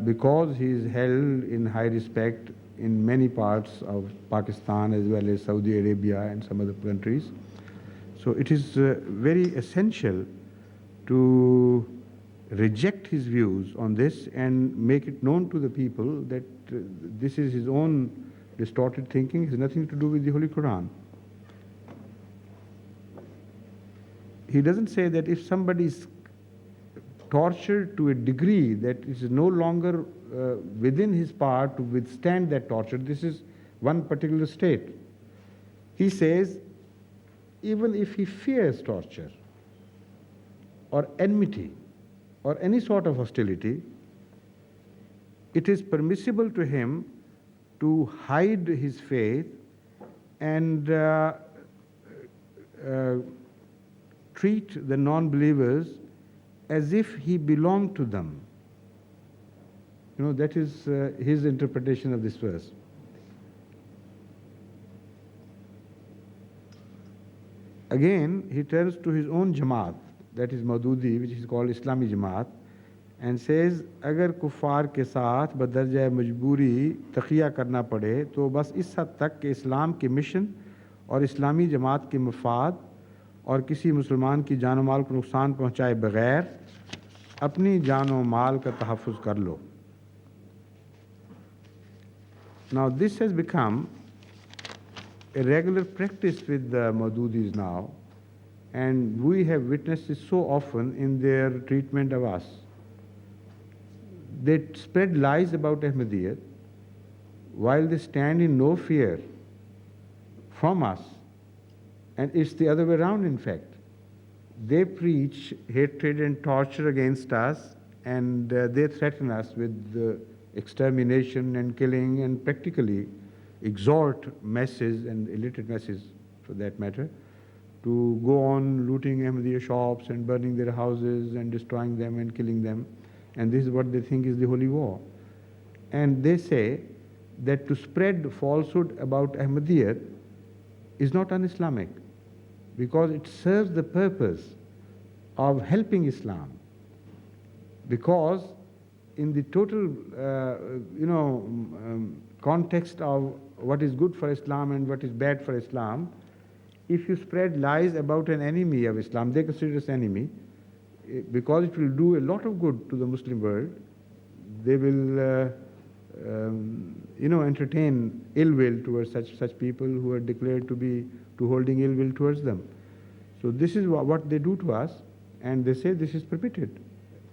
because he is held in high respect in many parts of Pakistan as well as Saudi Arabia and some other countries, so it is very essential to reject his views on this and make it known to the people that this is his own distorted thinking. It has nothing to do with the Holy Quran. He doesn't say that if somebody is tortured to a degree that it is no longer within his power to withstand that torture, this is one particular state. He says, even if he fears torture or enmity or any sort of hostility, it is permissible to him to hide his faith and treat the non-believers as if he belonged to them. You know, that is his interpretation of this verse. Again, he turns to his own Jamaat, that is Maududi, which is called Islami Jamaat, and says, अगर कुफार के साथ बदरजा मजबूरी तकिया करना पड़े तो बस इस हद तक कि इस्लाम के मिशन और इस्लामी जमात के मफाद और किसी मुसलमान की जान माल को नुकसान पहुँचाए बगैर अपनी जान और माल का तहफ़्फ़ुज़ कर लो. Now this has become a regular practice with the Maududis now, and we have witnessed it so often in their treatment of us. They spread lies about Ahmadiyyat while they stand in no fear from us, and it's the other way around in fact. They preach hatred and torture against us, and they threaten us with extermination and killing, and practically exhort masses and illiterate masses for that matter to go on looting Ahmadiyya shops and burning their houses and destroying them and killing them. And this is what they think is the holy war. And they say that to spread falsehood about Ahmadiyyat is not un-Islamic, because it serves the purpose of helping Islam. Because in the total, context of what is good for Islam and what is bad for Islam, if you spread lies about an enemy of Islam, they consider us enemy, because it will do a lot of good to the Muslim world. They will, entertain ill will towards such people who are declared to holding ill will towards them. So this is what they do to us, and they say this is permitted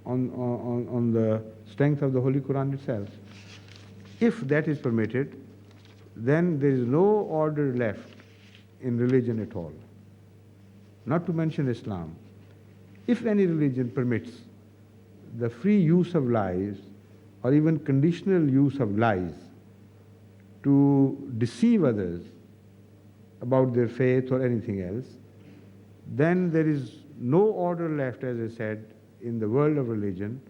on the strength of the Holy Quran itself. If that is permitted, then there is no order left in religion at all, not to mention Islam. If any religion permits the free use of lies or even conditional use of lies to deceive others about their faith or anything else, then there is no order left, as I said, in the world of religion,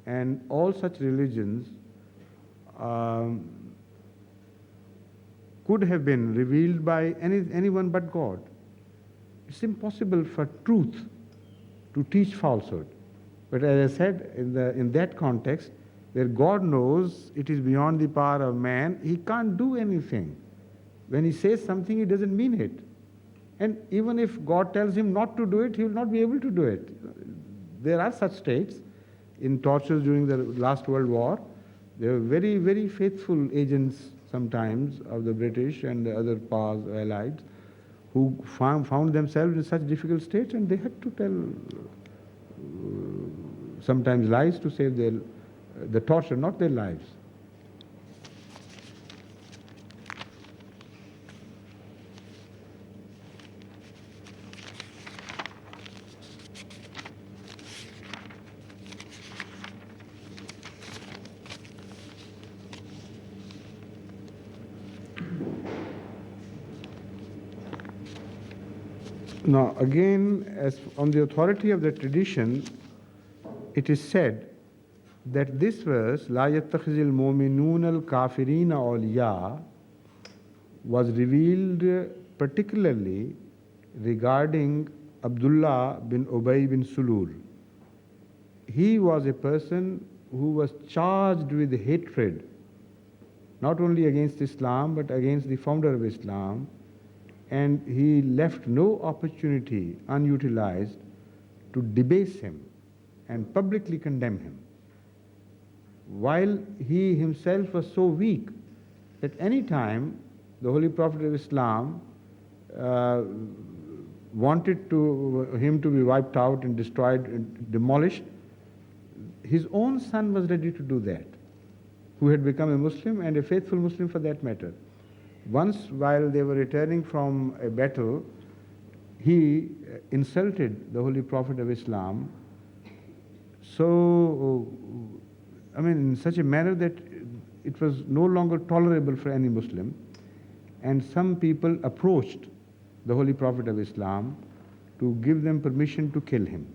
and all such religions could have been revealed by anyone but God. It's impossible for truth to teach falsehood. But as I said, in that context, where God knows it is beyond the power of man, he can't do anything. When he says something, he doesn't mean it. And even if God tells him not to do it, he will not be able to do it. There are such states in tortures during the last World War. There were very, very faithful agents sometimes of the British and the other powers allied who found themselves in such difficult states, and they had to tell sometimes lies to save the torture, not their lives. Now, again, as on the authority of the tradition, it is said that this verse, "La yattakhizil mu'minun al-kafirina awliya," was revealed particularly regarding Abdullah bin Ubay bin Sulul. He was a person who was charged with hatred, not only against Islam, but against the founder of Islam, and he left no opportunity unutilized to debase him and publicly condemn him. While he himself was so weak that any time the Holy Prophet of Islam wanted him to be wiped out and destroyed and demolished, his own son was ready to do that, who had become a Muslim and a faithful Muslim for that matter. Once, while they were returning from a battle, he insulted the Holy Prophet of Islam in such a manner that it was no longer tolerable for any Muslim. And some people approached the Holy Prophet of Islam to give them permission to kill him.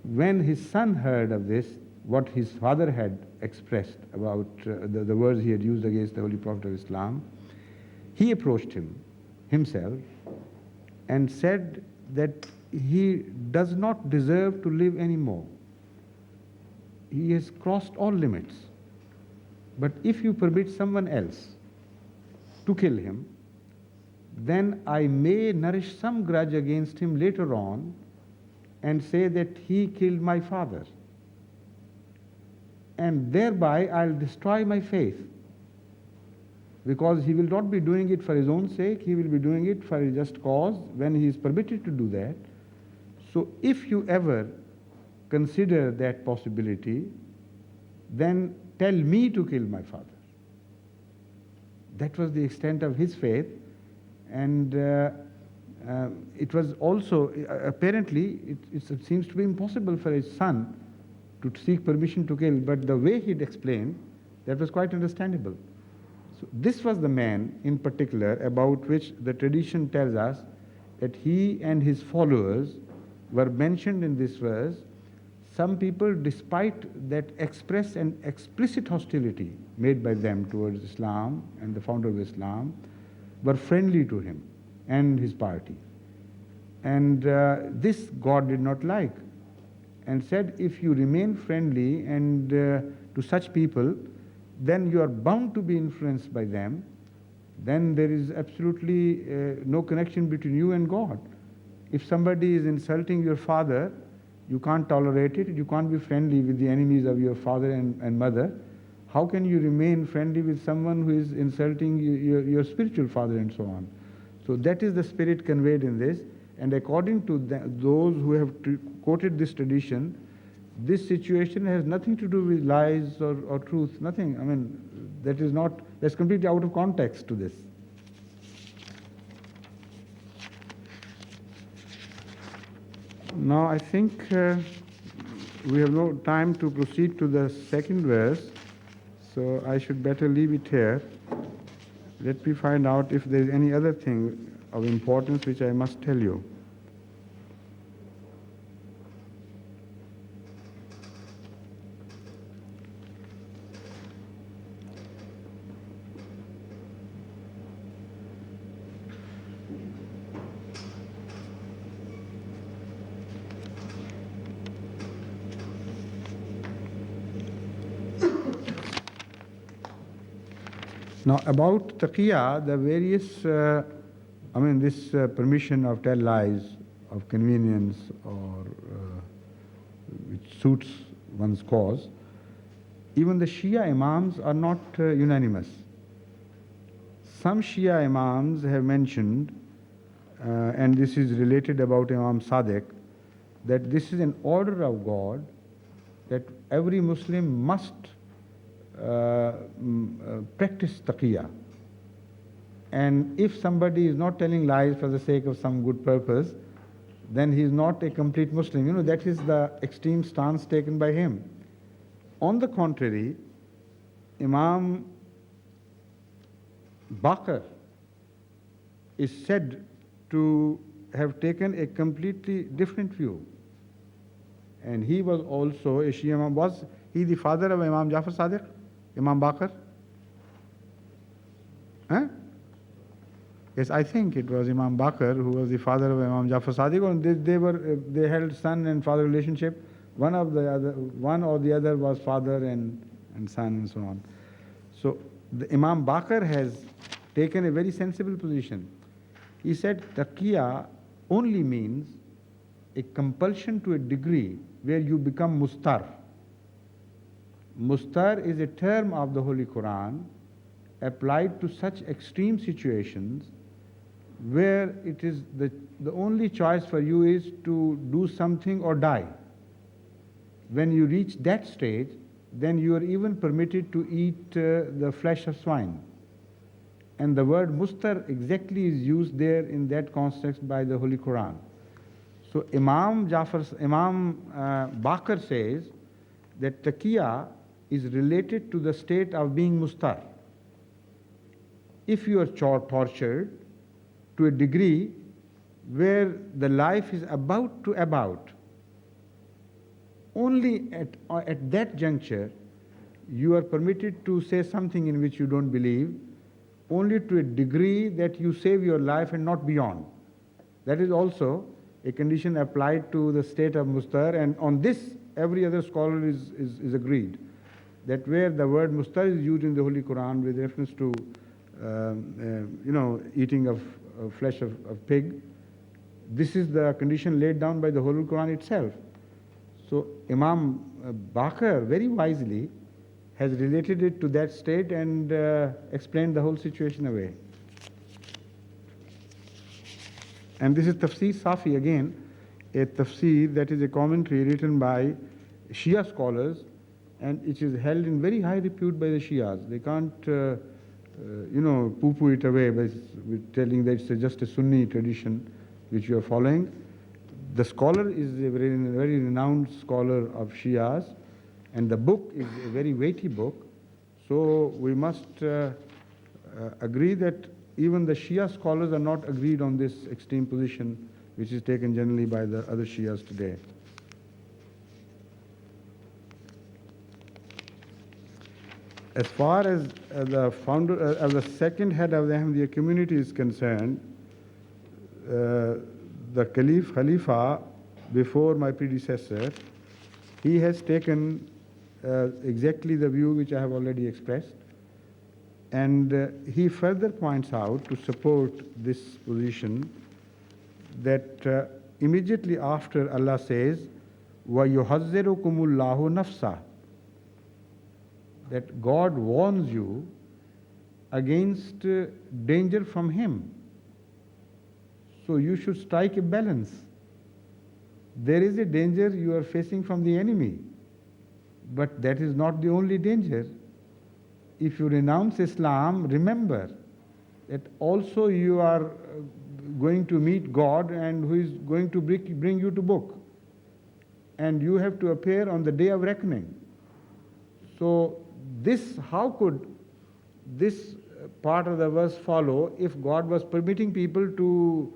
When his son heard of this, what his father had expressed about the words he had used against the Holy Prophet of Islam, he approached him himself and said that he does not deserve to live anymore. He has crossed all limits. But if you permit someone else to kill him, then I may nourish some grudge against him later on and say that he killed my father. And thereby I'll destroy my faith. Because he will not be doing it for his own sake, he will be doing it for a just cause when he is permitted to do that. So if you ever consider that possibility, then tell me to kill my father. That was the extent of his faith, and it was also, apparently, it seems to be impossible for his son to seek permission to kill, but the way he'd explained, that was quite understandable. So this was the man in particular about which the tradition tells us that he and his followers were mentioned in this verse. Some people, despite that express and explicit hostility made by them towards Islam and the founder of Islam, were friendly to him and his party. And this God did not like, and said, if you remain friendly and to such people, then you are bound to be influenced by them. Then there is absolutely no connection between you and God. If somebody is insulting your father, you can't tolerate it. You can't be friendly with the enemies of your father and mother. How can you remain friendly with someone who is insulting your spiritual father and so on? So that is the spirit conveyed in this. And according to those who have quoted this tradition, this situation has nothing to do with lies or truth, nothing. I mean, that's completely out of context to this. Now I think we have no time to proceed to the second verse, so I should better leave it here. Let me find out if there is any other thing of importance which I must tell you. Now about taqiyya, the various, this permission of tell lies, of convenience, or which suits one's cause, even the Shia Imams are not unanimous. Some Shia Imams have mentioned, and this is related about Imam Sadiq, that this is an order of God, that every Muslim must practice taqiyya. And if somebody is not telling lies for the sake of some good purpose, then he is not a complete Muslim. You know, that is the extreme stance taken by him. On the contrary, Imam Baqir is said to have taken a completely different view. And he was also a Shia Imam. Was he the father of Imam Jafar Sadiq? Imam Baqir? Huh? Yes, I think it was Imam Baqir who was the father of Imam Jafar Sadiq. And they held son and father relationship. One or the other was father and son and so on. So the Imam Baqir has taken a very sensible position. He said taqiyya only means a compulsion to a degree where you become mustar. Mustar is a term of the Holy Quran applied to such extreme situations where it is the only choice for you is to do something or die. When you reach that stage, then you are even permitted to eat the flesh of swine. And the word mustar exactly is used there in that context by the Holy Quran. So Imam Baqir says that taqiyya is related to the state of being mustar. If you are tortured to a degree where the life is about to ebb out, only at that juncture you are permitted to say something in which you don't believe, only to a degree that you save your life and not beyond. That is also a condition applied to the state of mustar, and on this every other scholar is agreed, that where the word mustar is used in the Holy Quran with reference to eating of flesh of pig, this is the condition laid down by the Holy Quran itself. So Imam Baqir very wisely has related it to that state and explained the whole situation away. And this is Tafsir Safi again, a tafsir that is a commentary written by Shia scholars, and it is held in very high repute by the Shias. They can't, poo-poo it away by telling that it's just a Sunni tradition which you are following. The scholar is a very renowned scholar of Shias, and the book is a very weighty book. So we must agree that even the Shia scholars are not agreed on this extreme position which is taken generally by the other Shias today. As far as the founder, the second head of the Ahmadiyya community is concerned, the Khalifa before my predecessor, he has taken exactly the view which I have already expressed, and he further points out to support this position that immediately after Allah says, وَيُحَذِّرُكُمُ اللَّهُ نَفْسَهُ, that God warns you against danger from Him. So you should strike a balance. There is a danger you are facing from the enemy, but that is not the only danger. If you renounce Islam, remember that also you are going to meet God, and who is going to bring you to book. And you have to appear on the day of reckoning. So how could this part of the verse follow if God was permitting people to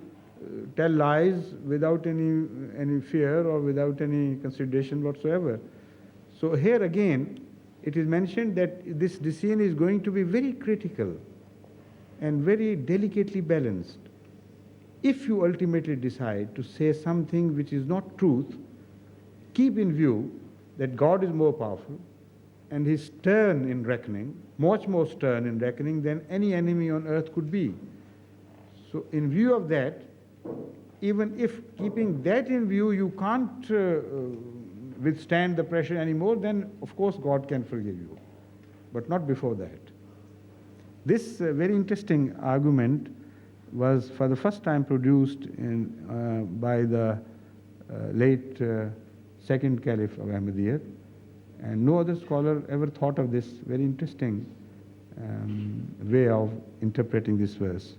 tell lies without any fear or without any consideration whatsoever? So here again, it is mentioned that this decision is going to be very critical and very delicately balanced. If you ultimately decide to say something which is not truth, keep in view that God is more powerful and His stern in reckoning, much more stern in reckoning than any enemy on earth could be. So in view of that, even if keeping that in view you can't withstand the pressure anymore, then of course God can forgive you, but not before that. This very interesting argument was for the first time produced by the late second caliph of Ahmadiyyat. And no other scholar ever thought of this very interesting way of interpreting this verse.